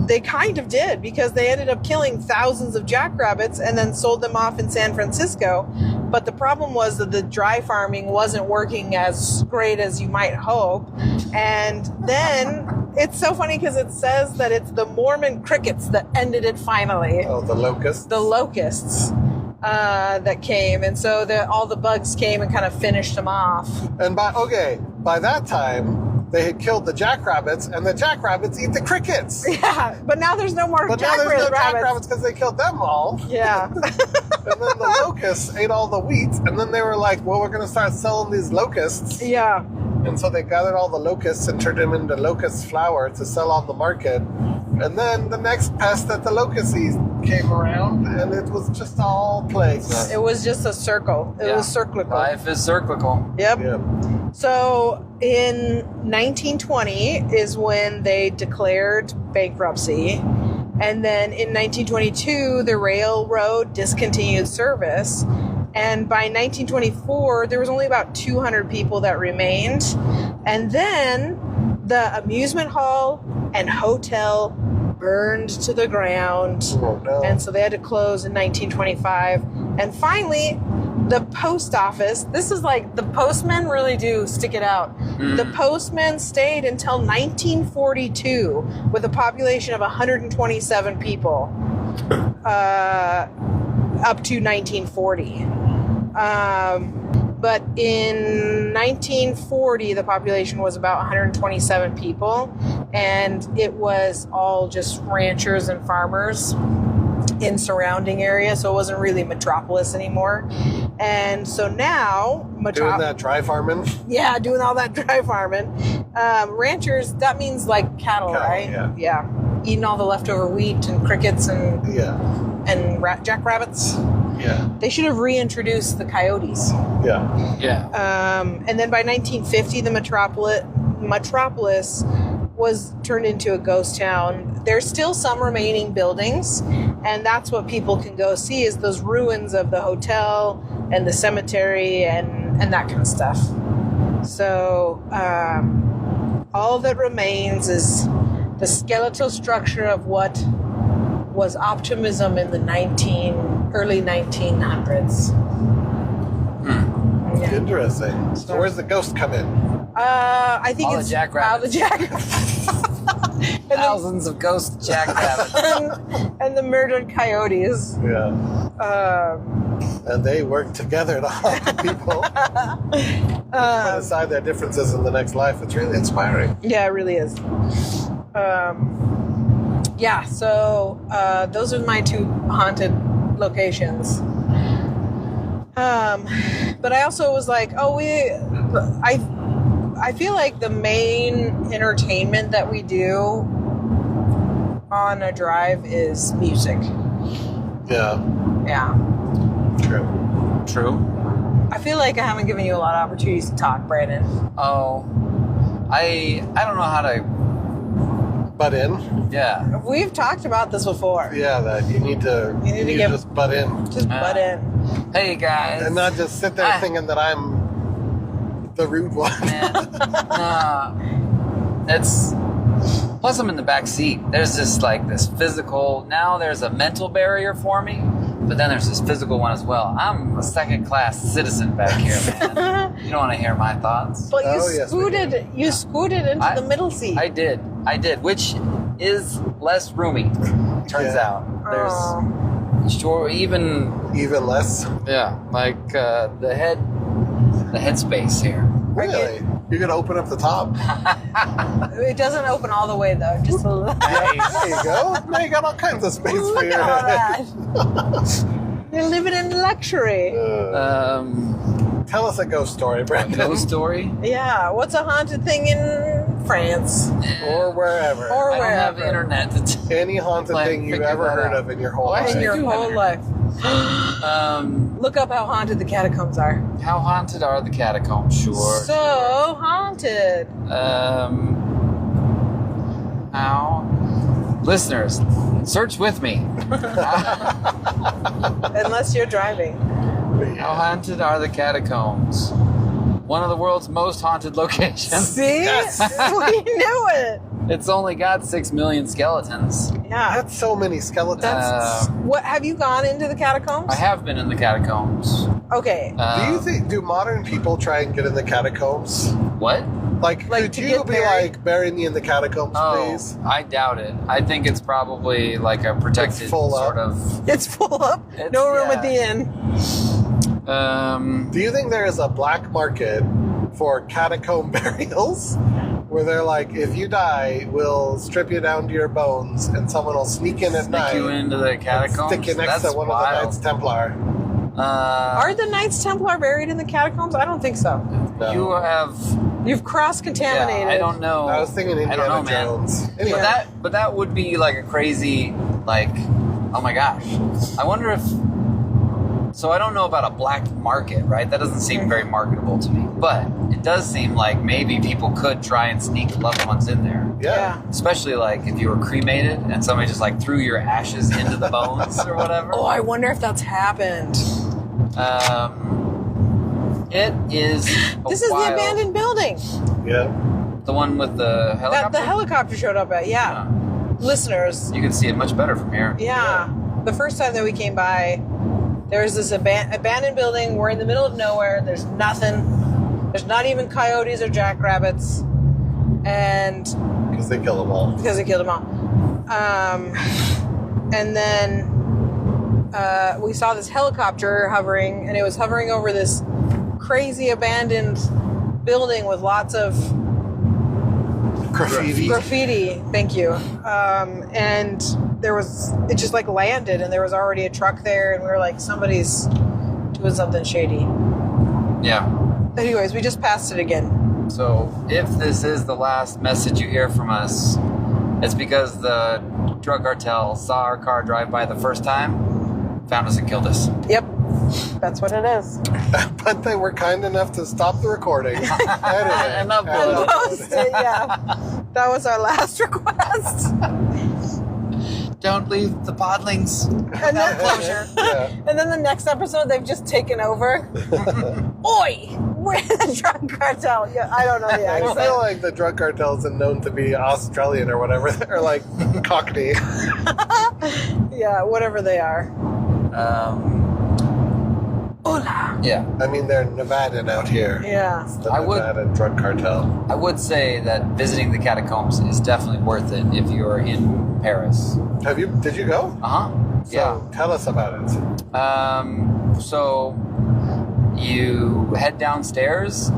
they kind of did, because they ended up killing thousands of jackrabbits and then sold them off in San Francisco. But the problem was that the dry farming wasn't working as great as you might hope. And then it's so funny because it says that it's the Mormon crickets that ended it finally. Oh, the locusts. The locusts that came. And so all the bugs came and kind of finished them off. And by that time, they had killed the jackrabbits, and the jackrabbits eat the crickets. Yeah, but now there's no more But now there's no jackrabbits. jackrabbits because they killed them all. Yeah. And then the locusts ate all the wheat, and then they were like, well, we're going to start selling these locusts. Yeah. And so they gathered all the locusts and turned them into locust flour to sell on the market. And then the next pest that the locusts eat came around, and it was just all plagues. It was just a circle. It was cyclical. Life is cyclical. Yep. Yeah. So in 1920 is when they declared bankruptcy. And then in 1922, the railroad discontinued service. And by 1924, there was only about 200 people that remained. And then the amusement hall and hotel burned to the ground. Oh, no. And so they had to close in 1925. And finally, the post office, this is like, the postmen really do stick it out. The postmen stayed until 1942 with a population of 127 people, up to 1940. But in 1940, the population was about 127 people, and it was all just ranchers and farmers in surrounding areas, so it wasn't really metropolis anymore. And so now, Doing that dry farming. yeah, doing all that dry farming. Ranchers, that means like cattle, right? yeah. Eating all the leftover wheat and crickets and Yeah. jackrabbits. Yeah. They should have reintroduced the coyotes. Yeah. Yeah. And then by 1950, the metropolis was turned into a ghost town. There's still some remaining buildings, and that's what people can go see is those ruins of the hotel and the cemetery and that kind of stuff. So all that remains is the skeletal structure of what was optimism in the early 1900s. Yeah. Interesting. So where's the ghost come in? I think All the it's jackrabbits. all the jackrabbits. Thousands of ghost jackrabbits. and the murdered coyotes. Yeah. Um, And they work together to haunt the people. Put aside their differences in the next life. It's really inspiring. yeah, it really is. Yeah, so those are my two haunted locations. But I also was like, I feel like the main entertainment that we do on a drive is music. Yeah. Yeah. True. True. I feel like I haven't given you a lot of opportunities to talk, Brandon. Oh, I don't know how to. Butt in. Yeah. We've talked about this before. Yeah, that you need to give- just butt in. Just butt in. Hey guys. And not just sit there thinking that I'm the rude one. Man. It's. Plus, I'm in the back seat. There's just like this physical. Now there's a mental barrier for me, but then there's this physical one as well. I'm a second-class citizen back here, man. You don't want to hear my thoughts. But you Oh, yes, we do. scooted into the middle seat. I did, which is less roomy. Turns Yeah. out there's sure even less. like the head space here. Really? You're gonna open up the top? It doesn't open all the way though, just a little. There you go. Now you got all kinds of space Look for your at all head. that. You're living in luxury. Tell us a ghost story, Brandon. Ghost story. Yeah. What's a haunted thing in France Or wherever. or I don't have wherever internet to Any haunted Like, thing you've figure ever that heard out. of in your whole Oh, life. in your do have whole internet. life? Look up how haunted the catacombs are. How haunted are the catacombs? Sure. So haunted. How? Listeners, search with me. Unless you're driving. How haunted are the catacombs? One of the world's most haunted locations. See? We knew it. It's only got 6 million skeletons. Yeah. That's so many skeletons. What have you gone into the catacombs? I have been in the catacombs. Okay. Do modern people try and get in the catacombs? What? Like Like could to you get be buried? like, bury me in the catacombs, Oh, please? I doubt it. I think it's probably like a protected It's full sort up. of. It's full up. It's- No room at the yeah. inn. Do you think there is a black market for catacomb burials? Where they're like, if you die, we'll strip you down to your bones, and someone will sneak in at Sneak night, you into the and catacombs. stick you next That's to one wild. of the Knights Templar. Are the Knights Templar buried in the catacombs? I don't think so. No. You have. You've cross-contaminated. Yeah, I don't know. I was thinking I Indiana don't know, man. Jones. Anyway, But that would be like a crazy, like, oh my gosh. I wonder if. So I don't know about a black market, right? That doesn't seem very marketable to me. But it does seem like maybe people could try and sneak loved ones in there. yeah. Especially like if you were cremated and somebody just like threw your ashes into the bones or whatever. Oh, I wonder if that's happened. It is. This is the abandoned building Yeah. The one with the helicopter. that the helicopter showed up at. Yeah. Listeners. You can see it much better from here. Yeah. The first time that we came by, there was this abandoned building. We're in the middle of nowhere. There's nothing. There's not even coyotes or jackrabbits. And Because they kill them all. because they killed them all. And then we saw this helicopter hovering, and it was hovering over this crazy abandoned building with lots of graffiti. Thank you. And it just like landed, and there was already a truck there, and we were like, somebody's doing something shady. Yeah. Anyways, we just passed it again. So if this is the last message you hear from us, it's because the drug cartel saw our car drive by the first time, found us and killed us. Yep. That's what it is. But they were kind enough to stop the recording. Edit it, And upload it. Post it, yeah. That was our last request. Don't leave the podlings And then, closure. Yeah. and then the next episode, they've just taken over. Oi! We're the drug cartel. Yeah, I don't know the I accent. feel like the drug cartels are known to be Australian or whatever. Or like Cockney. Yeah, whatever they are. Hola. Yeah. I mean, they're Nevadan out here. Yeah. The I would- Nevada drug cartel. I would say that visiting the catacombs is definitely worth it if you're in Paris. Did you go? Uh-huh. So Yeah. tell us about it. So you head downstairs,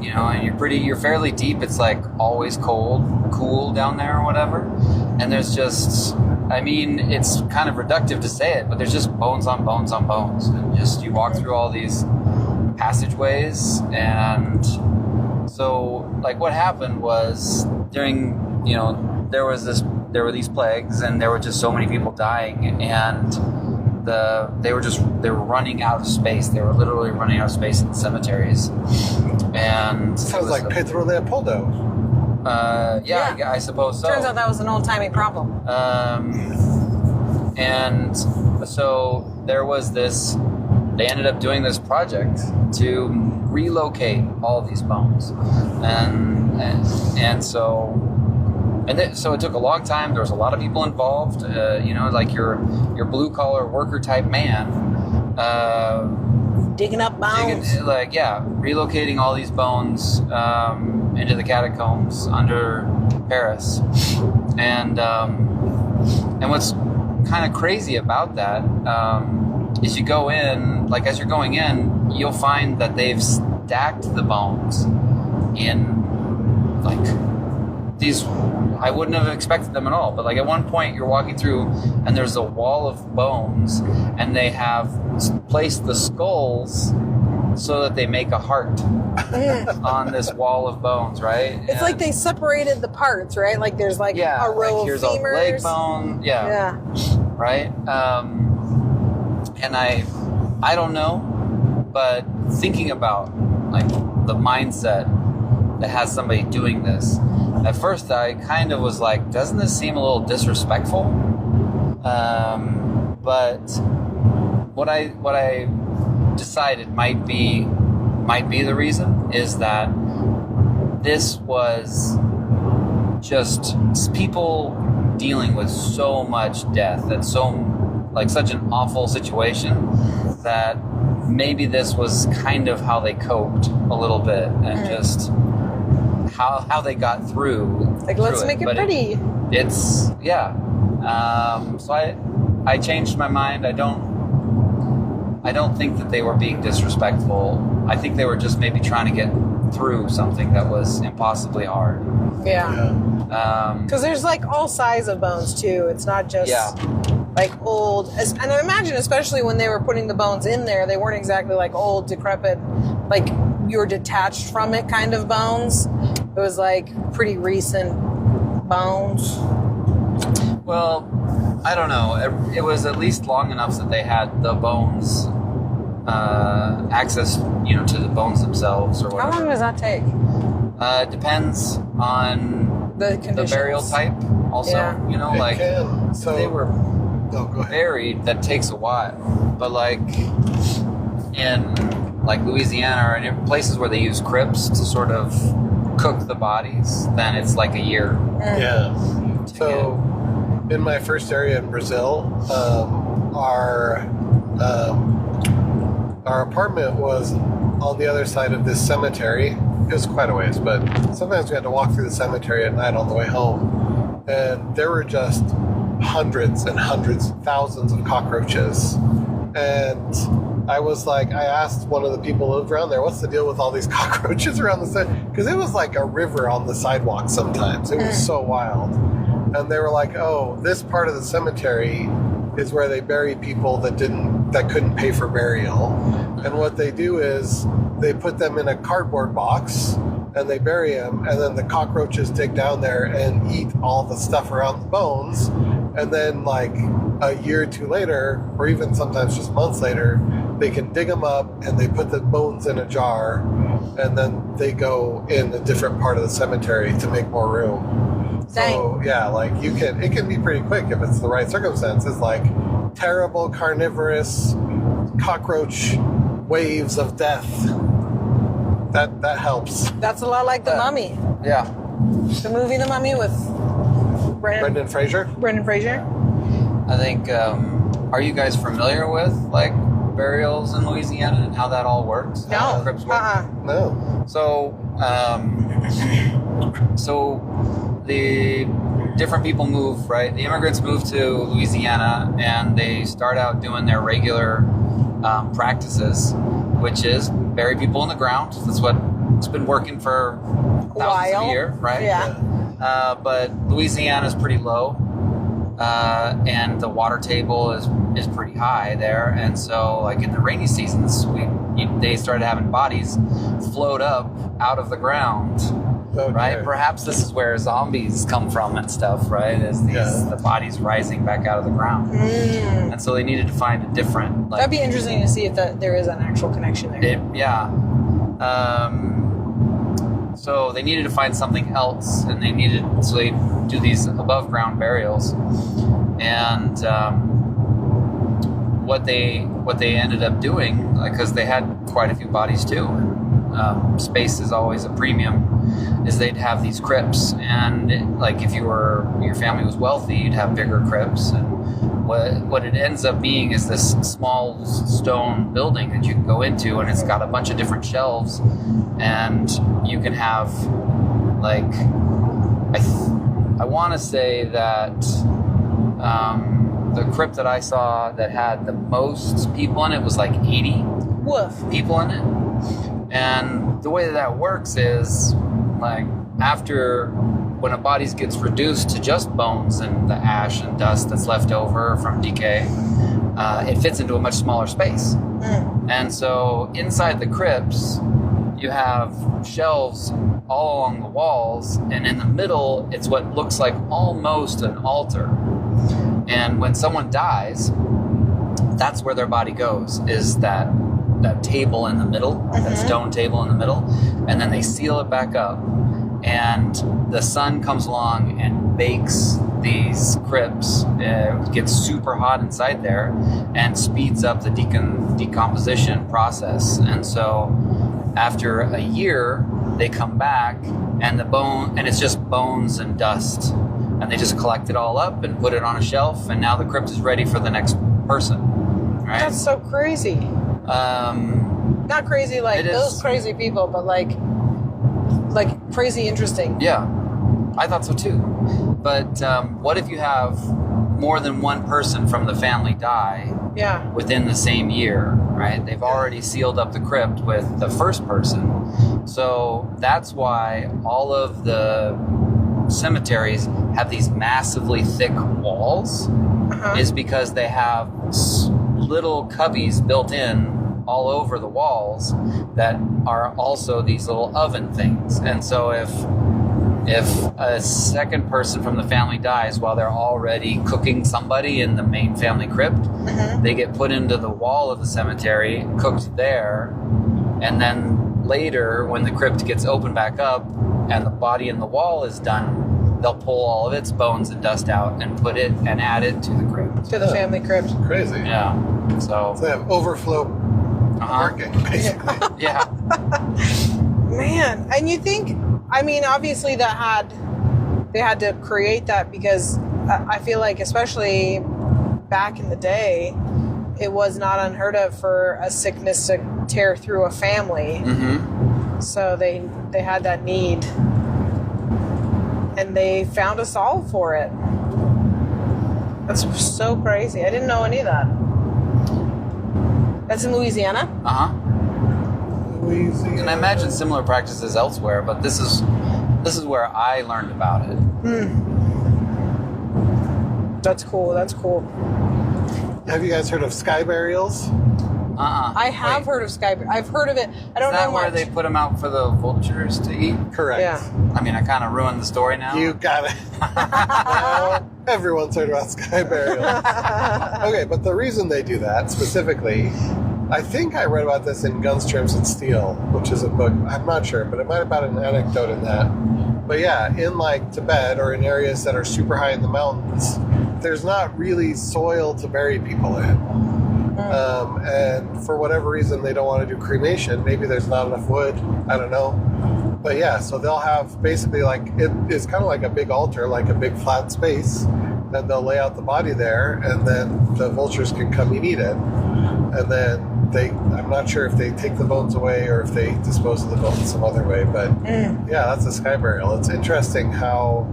you know, and you're fairly deep. It's like always cool down there or whatever. And there's just, I mean, it's kind of reductive to say it, but there's just bones on bones on bones. And just, you walk through all these passageways. And so, like, what happened was during, you know, there were these plagues and there were just so many people dying, and they were running out of space. They were literally running out of space in the cemeteries. And Sounds like Pedro Leopoldo. yeah, I suppose so. Turns out that was an old-timey problem. And so there was this, they ended up doing this project to relocate all these bones. So it took a long time. There was a lot of people involved, you know, like your blue collar worker type man, Digging up bones. relocating all these bones into the catacombs under Paris. And what's kind of crazy about that is you go in, like as you're going in, you'll find that they've stacked the bones in like these. I wouldn't have expected them at all, but like at one point you're walking through and there's a wall of bones, and they have placed the skulls so that they make a heart on this wall of bones, right? It's like they separated the parts, right? Like there's like a row here's of a leg femurs. bone, Yeah. right? And I don't know, but thinking about like the mindset that has somebody doing this, at first I kind of was like, doesn't this seem a little disrespectful? But what I decided might be the reason is that this was just people dealing with so much death and such an awful situation that maybe this was kind of how they coped a little bit, and just how they got through. Like, let's make it pretty. It's so I changed my mind. I don't think that they were being disrespectful. I think they were just maybe trying to get through something that was impossibly hard. Yeah. Because there's like all size of bones too. It's not just like old. And I imagine, especially when they were putting the bones in there, they weren't exactly like old, decrepit, like you're detached from it kind of bones. It was like pretty recent bones. Well, I don't know. It was at least long enough that they had the bones access, you know, to the bones themselves or whatever. How long does that take? It depends on The the burial type. Also, Yeah. you know, It like can. So, they were go ahead. buried, that takes a while. But like in like Louisiana or in places where they use crypts to sort of cook the bodies, then it's like a year. Yeah. to So, in my first area in Brazil, our apartment was on the other side of this cemetery. It was quite a ways, but sometimes we had to walk through the cemetery at night on the way home, and there were just hundreds and hundreds, thousands of cockroaches. And I was like, I asked one of the people who lived around there, what's the deal with all these cockroaches around the side? Because it was like a river on the sidewalk sometimes. It was so wild. And they were like, oh, this part of the cemetery is where they bury people that couldn't pay for burial. And what they do is they put them in a cardboard box and they bury them, and then the cockroaches dig down there and eat all the stuff around the bones. and then like a year or two later, or even sometimes just months later, they can dig them up and they put the bones in a jar, and then they go in a different part of the cemetery to make more room. So yeah, like it can be pretty quick if it's the right circumstances. Like terrible carnivorous cockroach waves of death. That helps. That's a lot like The Mummy. Yeah. The movie The Mummy with Brendan Fraser. Brendan Fraser. I think, are you guys familiar with like burials in Louisiana and how that all works? How No. crypts work? No. So, so the different people move, right? The immigrants move to Louisiana and they start out doing their practices, which is bury people in the ground. That's what's been working for thousands of years, right? Yeah. But Louisiana is pretty low, and the water table is pretty high there. And so, like in the rainy seasons, they started having bodies float up out of the ground. Okay. Right? Perhaps this is where zombies come from and stuff, right? As the bodies rising back out of the ground. And so they needed to find a different... That'd be interesting to see if there is an actual connection there. So they needed to find something else, and so they do these above ground burials. And what they ended up doing, because they had quite a few bodies too, space is always a premium, is they'd have these crypts, and like if your family was wealthy, you'd have bigger crypts. And what it ends up being is this small stone building that you can go into, and it's got a bunch of different shelves, and you can have like I want to say that the crypt that I saw that had the most people in it was like 80 Woof. people in it. And the way that works is, like, after when a body gets reduced to just bones and the ash and dust that's left over from decay, it fits into a much smaller space. And so inside the crypts, you have shelves all along the walls, and in the middle, it's what looks like almost an altar. And when someone dies, that's where their body goes, is that table in the middle, that stone table in the middle, and then they seal it back up, and the sun comes along and bakes these crypts. It gets super hot inside there and speeds up the decomposition process. And so after a year, they come back, and and it's just bones and dust, and they just collect it all up and put it on a shelf, and now the crypt is ready for the next person. Right? That's so crazy. Not crazy like those crazy people, but like crazy interesting. Yeah, I thought so too. But what if you have more than one person from the family die within the same year, right? They've already sealed up the crypt with the first person. So that's why all of the cemeteries have these massively thick walls, is because they have little cubbies built in all over the walls that are also these little oven things. And so if a second person from the family dies while they're already cooking somebody in the main family crypt, they get put into the wall of the cemetery, cooked there, and then later when the crypt gets opened back up and the body in the wall is done, they'll pull all of its bones and dust out and put it and add it to the crypt. To the family crypt. Crazy. Yeah. So they have overflow working, basically. Yeah. Man, and you think, I mean, obviously they had to create that because I feel like, especially back in the day, it was not unheard of for a sickness to tear through a family. So they had that need, and they found a solve for it. That's so crazy. I didn't know any of that. That's in Louisiana? Louisiana. And I imagine similar practices elsewhere, but this is where I learned about it. That's cool. That's cool. Have you guys heard of sky burials? I have heard of sky. I've heard of it. I don't know much. Is that where they put them out for the vultures to eat? Correct. Yeah. I mean, I kind of ruined the story now. You got it. Everyone's heard about sky burials. Okay, but the reason they do that specifically, I think I read about this in Guns, Trimps, and Steel, which is a book. I'm not sure, but it might have been an anecdote in that. But yeah, in like Tibet or in areas that are super high in the mountains, there's not really soil to bury people in. And for whatever reason, they don't want to do cremation. Maybe there's not enough wood. I don't know. But yeah, so they'll have basically like, it's kind of like a big altar, like a big flat space. Then they'll lay out the body there, and then the vultures can come and eat it. And then I'm not sure if they take the bones away or if they dispose of the bones some other way. But yeah, that's a sky burial. It's interesting how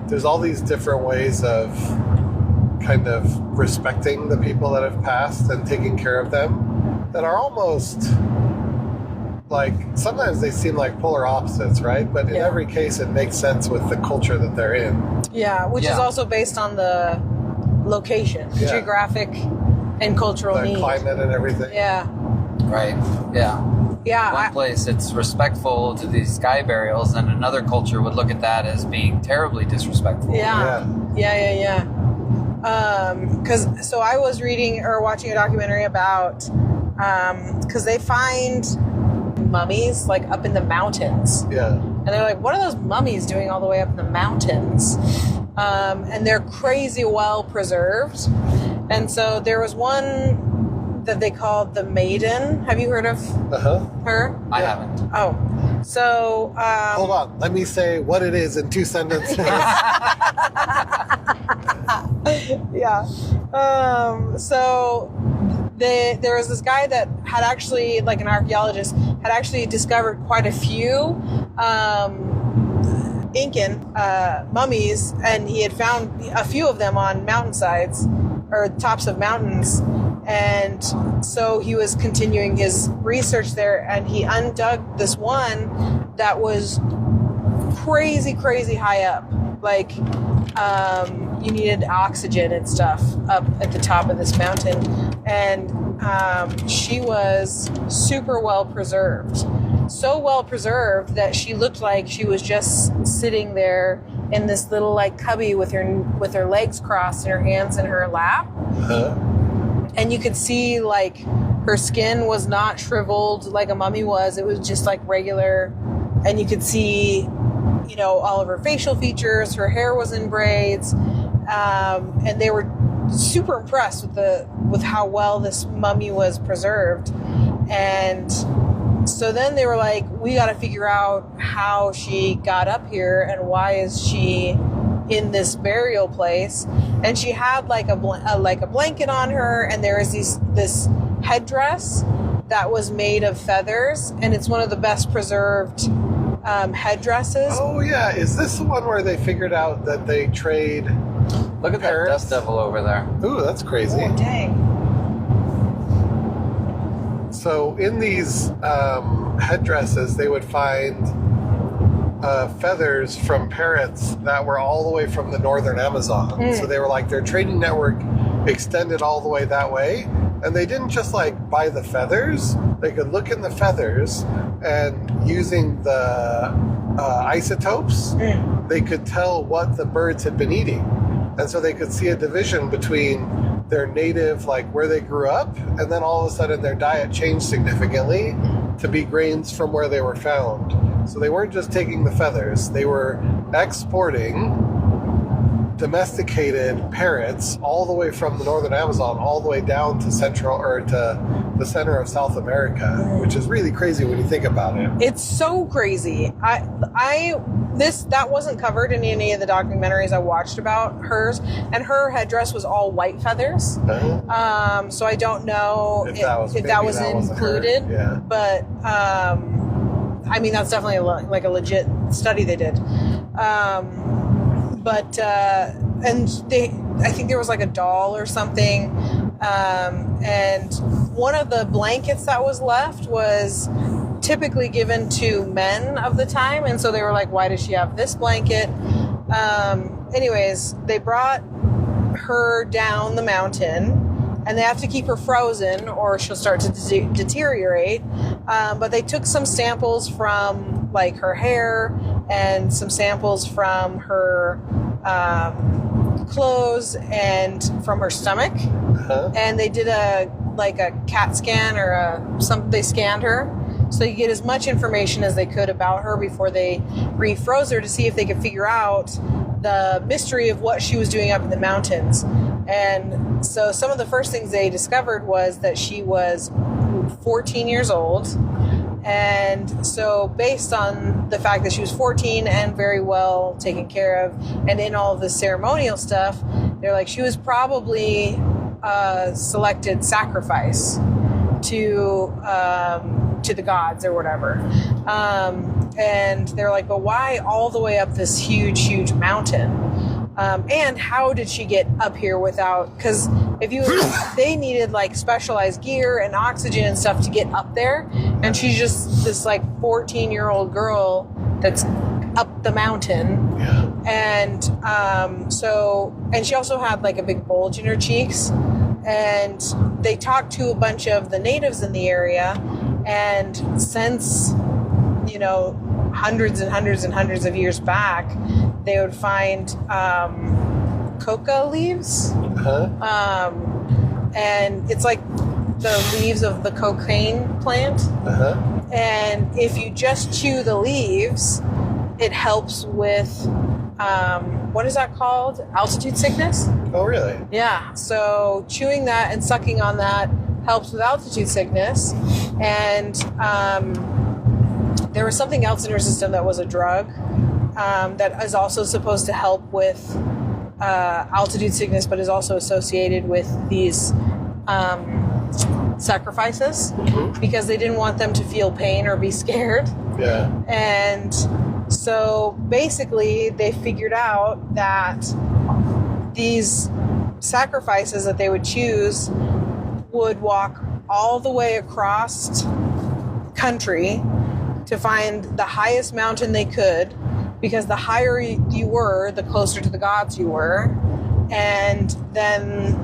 there's all these different ways of kind of respecting the people that have passed and taking care of them that are almost like, sometimes they seem like polar opposites, right? But in every case, it makes sense with the culture that they're in. Yeah, which is also based on the location, geographic and cultural The need. climate and everything. Yeah. Right. Yeah. Yeah. One place it's respectful to these sky burials, and another culture would look at that as being terribly disrespectful. Yeah. So I was reading or watching a documentary about, because they find mummies like up in the mountains. Yeah. And they're like, what are those mummies doing all the way up in the mountains? And they're crazy well preserved. And so there was one that they called the Maiden. Have you heard of her? I haven't. Oh. So... hold on. Let me say what it is in 2 sentences. Yeah. So there was this guy that had actually, like an archaeologist, had actually discovered quite a few Incan mummies, and he had found a few of them on mountainsides or tops of mountains. And so he was continuing his research there, and he undug this one that was crazy high up. Like, you needed oxygen and stuff up at the top of this mountain. And she was super well preserved. So well preserved that she looked like she was just sitting there in this little like cubby with her legs crossed and her hands in her lap. And you could see like her skin was not shriveled like a mummy was. It was just like regular. And you could see, you know, all of her facial features. Her hair was in braids. And they were super impressed with how well this mummy was preserved. And so then they were like, we got to figure out how she got up here and why is she in this burial place. And she had like a blanket on her, and there was this headdress that was made of feathers, and it's one of the best preserved headdresses. Oh yeah, is this the one where they figured out that they trade? Look at that dust devil over there. Ooh, that's crazy. Oh, dang. So in these headdresses, they would find feathers from parrots that were all the way from the northern Amazon. So they were like, their trading network extended all the way that way. And they didn't just like buy the feathers. They could look in the feathers, and using the isotopes, they could tell what the birds had been eating. And so they could see a division between their native, like where they grew up, and then all of a sudden their diet changed significantly to be grains from where they were found. So they weren't just taking the feathers, they were exporting domesticated parrots all the way from the northern Amazon all the way down to to the center of South America, which is really crazy when you think about it. It's so crazy. That wasn't covered in any of the documentaries I watched about hers, and her headdress was all white feathers. So I don't know if that was included. Yeah. But I mean, that's definitely like a legit study they did. I think there was like a doll or something, and one of the blankets that was left was typically given to men of the time, and so they were like, why does she have this blanket? Anyways, they brought her down the mountain, and they have to keep her frozen or she'll start to deteriorate. But they took some samples from like her hair and some samples from her clothes and from her stomach. And they did a CAT scan they scanned her. So you get as much information as they could about her before they refroze her to see if they could figure out the mystery of what she was doing up in the mountains. And so some of the first things they discovered was that she was 14 years old. And so based on the fact that she was 14 and very well taken care of and in all of the ceremonial stuff, they're like, she was probably a selected sacrifice to the gods or whatever. And they're like, but why all the way up this huge mountain? And how did she get up here without, because they needed like specialized gear and oxygen and stuff to get up there. And she's just this like 14-year-old girl that's up the mountain. Yeah. And and she also had like a big bulge in her cheeks. And they talked to a bunch of the natives in the area. And since, hundreds and hundreds and hundreds of years back, they would find coca leaves. And it's like the leaves of the cocaine plant. And if you just chew the leaves, it helps with, what is that called? Altitude sickness? Oh, really? Yeah. So chewing that and sucking on that helps with altitude sickness. And there was something else in her system that was a drug that is also supposed to help with altitude sickness, but is also associated with these sacrifices because they didn't want them to feel pain or be scared. Yeah. And so basically they figured out that these sacrifices that they would choose would walk all the way across country to find the highest mountain they could, because the higher you were, the closer to the gods you were. And then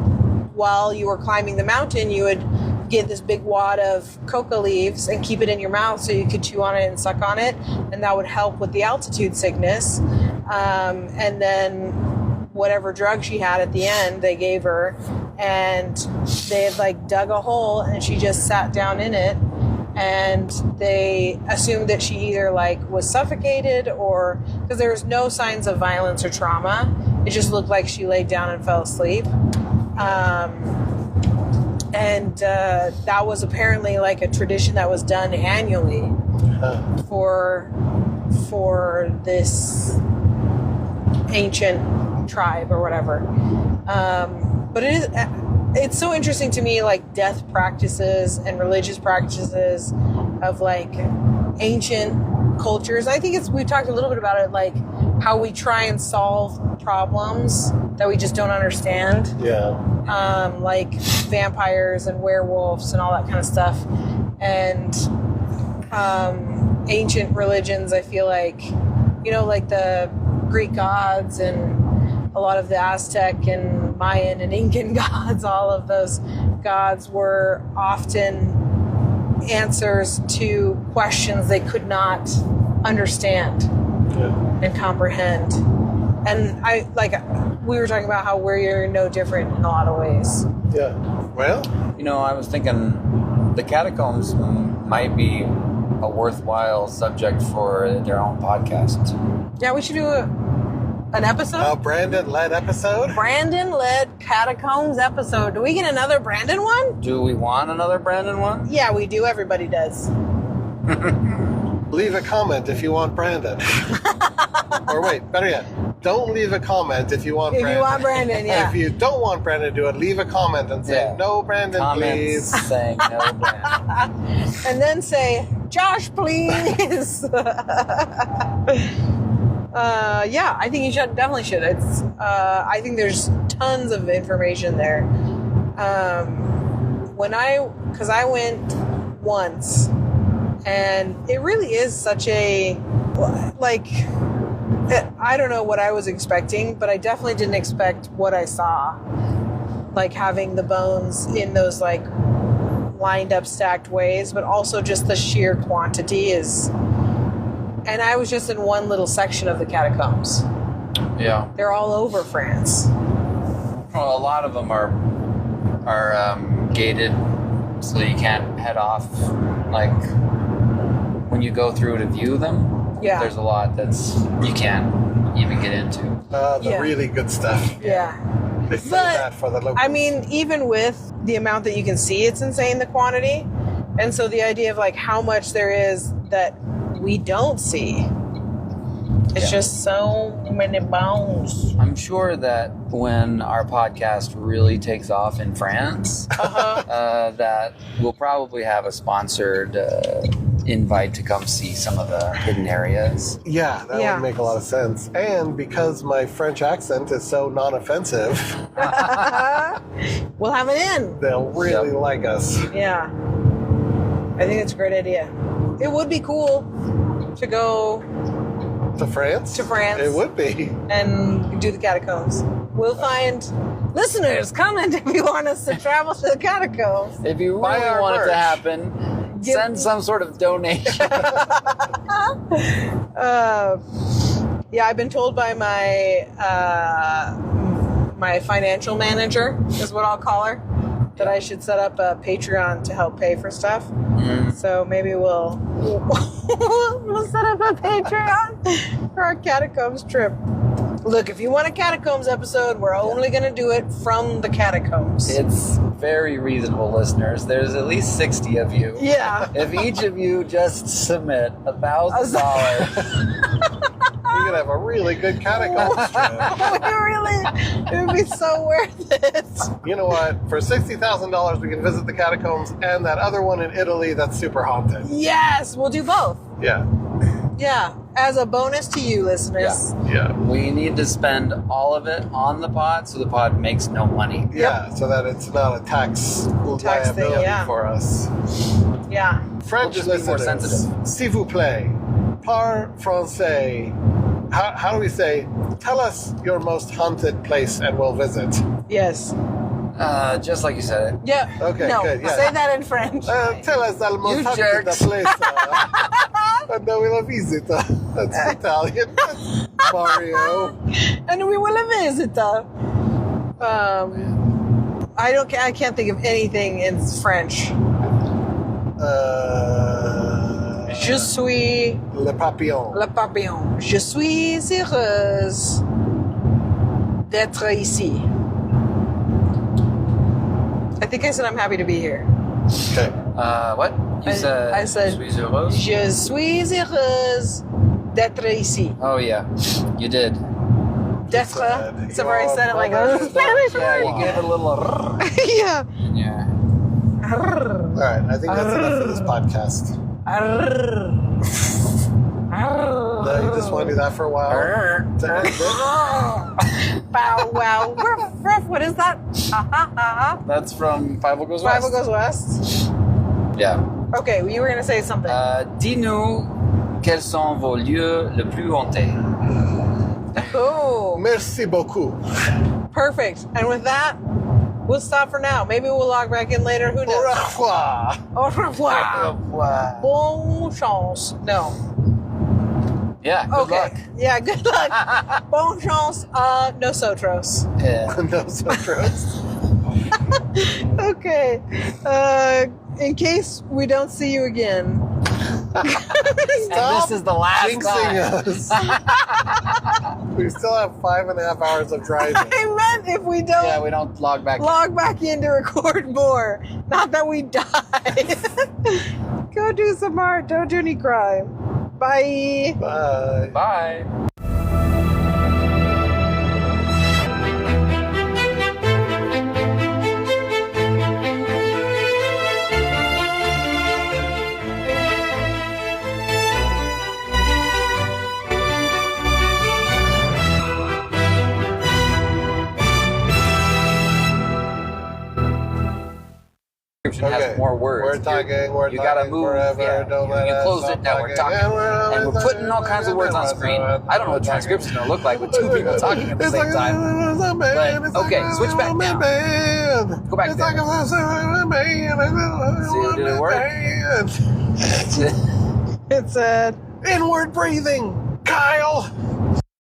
while you were climbing the mountain, you would get this big wad of coca leaves and keep it in your mouth so you could chew on it and suck on it, and that would help with the altitude sickness. And then whatever drug she had at the end, they gave her, and they had like dug a hole and she just sat down in it, and they assumed that she either like was suffocated or, because there was no signs of violence or trauma, it just looked like she laid down and fell asleep. And that was apparently like a tradition that was done annually for this ancient tribe or whatever. But it's so interesting to me, like death practices and religious practices of like ancient cultures. I think we talked a little bit about it, like how we try and solve problems that we just don't understand. Yeah. Like vampires and werewolves and all that kind of stuff. And ancient religions, I feel like, like the Greek gods and a lot of the Aztec and Mayan and Incan gods, all of those gods were often answers to questions they could not understand and comprehend. And we were talking about how we're no different in a lot of ways. Yeah. Well, I was thinking the catacombs might be a worthwhile subject for their own podcast. Yeah, we should do an episode. A Brandon-led episode? Brandon-led catacombs episode. Do we get another Brandon one? Do we want another Brandon one? Yeah, we do. Everybody does. Leave a comment if you want Brandon. Or wait, better yet, don't leave a comment if you want Brandon. If you want Brandon, yeah. If you don't want Brandon to do it, leave a comment and say, no Brandon, Comments please. saying no Brandon. And then say, Josh, please. Yeah, I think you definitely should. It's, I think there's tons of information there. Because I went once, and it really is such a, I don't know what I was expecting, but I definitely didn't expect what I saw. Like having the bones in those like lined up stacked ways, but also just the sheer quantity is. And I was just in one little section of the catacombs. Yeah. They're all over France. Well, a lot of them are gated, so you can't head off. Like when you go through to view them, Yeah. there's a lot that's you can't even get into. The Yeah. really good stuff. Yeah. They say But, that for the locals. I mean, even with the amount that you can see, it's insane, the quantity. And so the idea of like how much there is that we don't see. It's Yeah. just so many bones. I'm sure that when our podcast really takes off in France, that we'll probably have a sponsored invite to come see some of the hidden areas. Yeah, that Yeah. would make a lot of sense. And because my French accent is so non-offensive, We'll have it in. they'll really Yep. like us. Yeah. I think it's a great idea. It would be cool to go To France? To France. It would be. and do the catacombs. We'll find listeners, comment if you want us to travel to the catacombs. If you Buy really our want it to merch. happen, send some sort of donation. Yeah, I've been told by my financial manager, is what I'll call her, that I should set up a Patreon to help pay for stuff. So maybe we'll set up a Patreon for our catacombs trip. Look, if you want a catacombs episode, we're only going to do it from the catacombs. It's very reasonable, listeners. There's at least 60 of you. Yeah. If each of you just submit $1,000, You're going to have a really good catacombs trip. It would be so worth it. You know what? For $60,000, we can visit the catacombs and that other one in Italy that's super haunted. Yes, we'll do both. Yeah. Yeah, as a bonus to you, listeners. Yeah. we need to spend all of it on the pod so the pod makes no money. Yeah, so that it's not a tax Tax thing, liability yeah. for us. Yeah. French We'll just be more listeners, sensitive. s'il vous plaît, par français. How do we say, tell us your most haunted place and we'll visit? Yes. Just like you said it. Yeah. Okay, no, good, yeah. say that in French. Tell us the most You haunted jerks. place. And then we'll visit. That's Italian. Mario. And we will visit. I can't think of anything in French. Je suis Le papillon. le papillon. Je suis heureuse d'être ici. I think I said I'm happy to be here. Okay. What? You said, I said, Je suis heureuse? Je suis heureuse d'être ici. Oh, yeah. You did. D'être. said, Except for I said it like your a Spanish Yeah, you word. gave it a little. Yeah. Yeah. All right. I think that's enough for this podcast. No, you just want to do that for a while? To end it? Bow wow. Ruff, ruff. What is that? Ha ha ha. That's from Five Goes Five West. goes west. Yeah. Okay, you were gonna say something. Dis-nous quels sont vos lieux le plus hantés. Oh, Merci beaucoup. perfect. And with that, we'll stop for now. Maybe we'll log back in later. Who Au knows? revoir. Au revoir. Bon chance. No. Yeah, good Okay. luck. Yeah, good luck. Bon chance. No sotros. Yeah. No sotros. Okay. In case we don't see you again. And this is the last Jinxing time. us. We still have 5.5 hours of driving. I meant if we don't Yeah, we don't log back. log back in to record more. Not that we die. Go do some art. Don't do any crime. Bye. Bye. Bye. Description has more words. We're talking. We're You talking gotta move. forever. Yeah. Don't You let us closed stop it. Now we're talking. Yeah, And we're putting all kinds of words on screen. I don't know what transcription is going to look like with two people talking at the same time. But, okay, switch back now. Go back there. See, did it work? It said. Inward breathing, Kyle.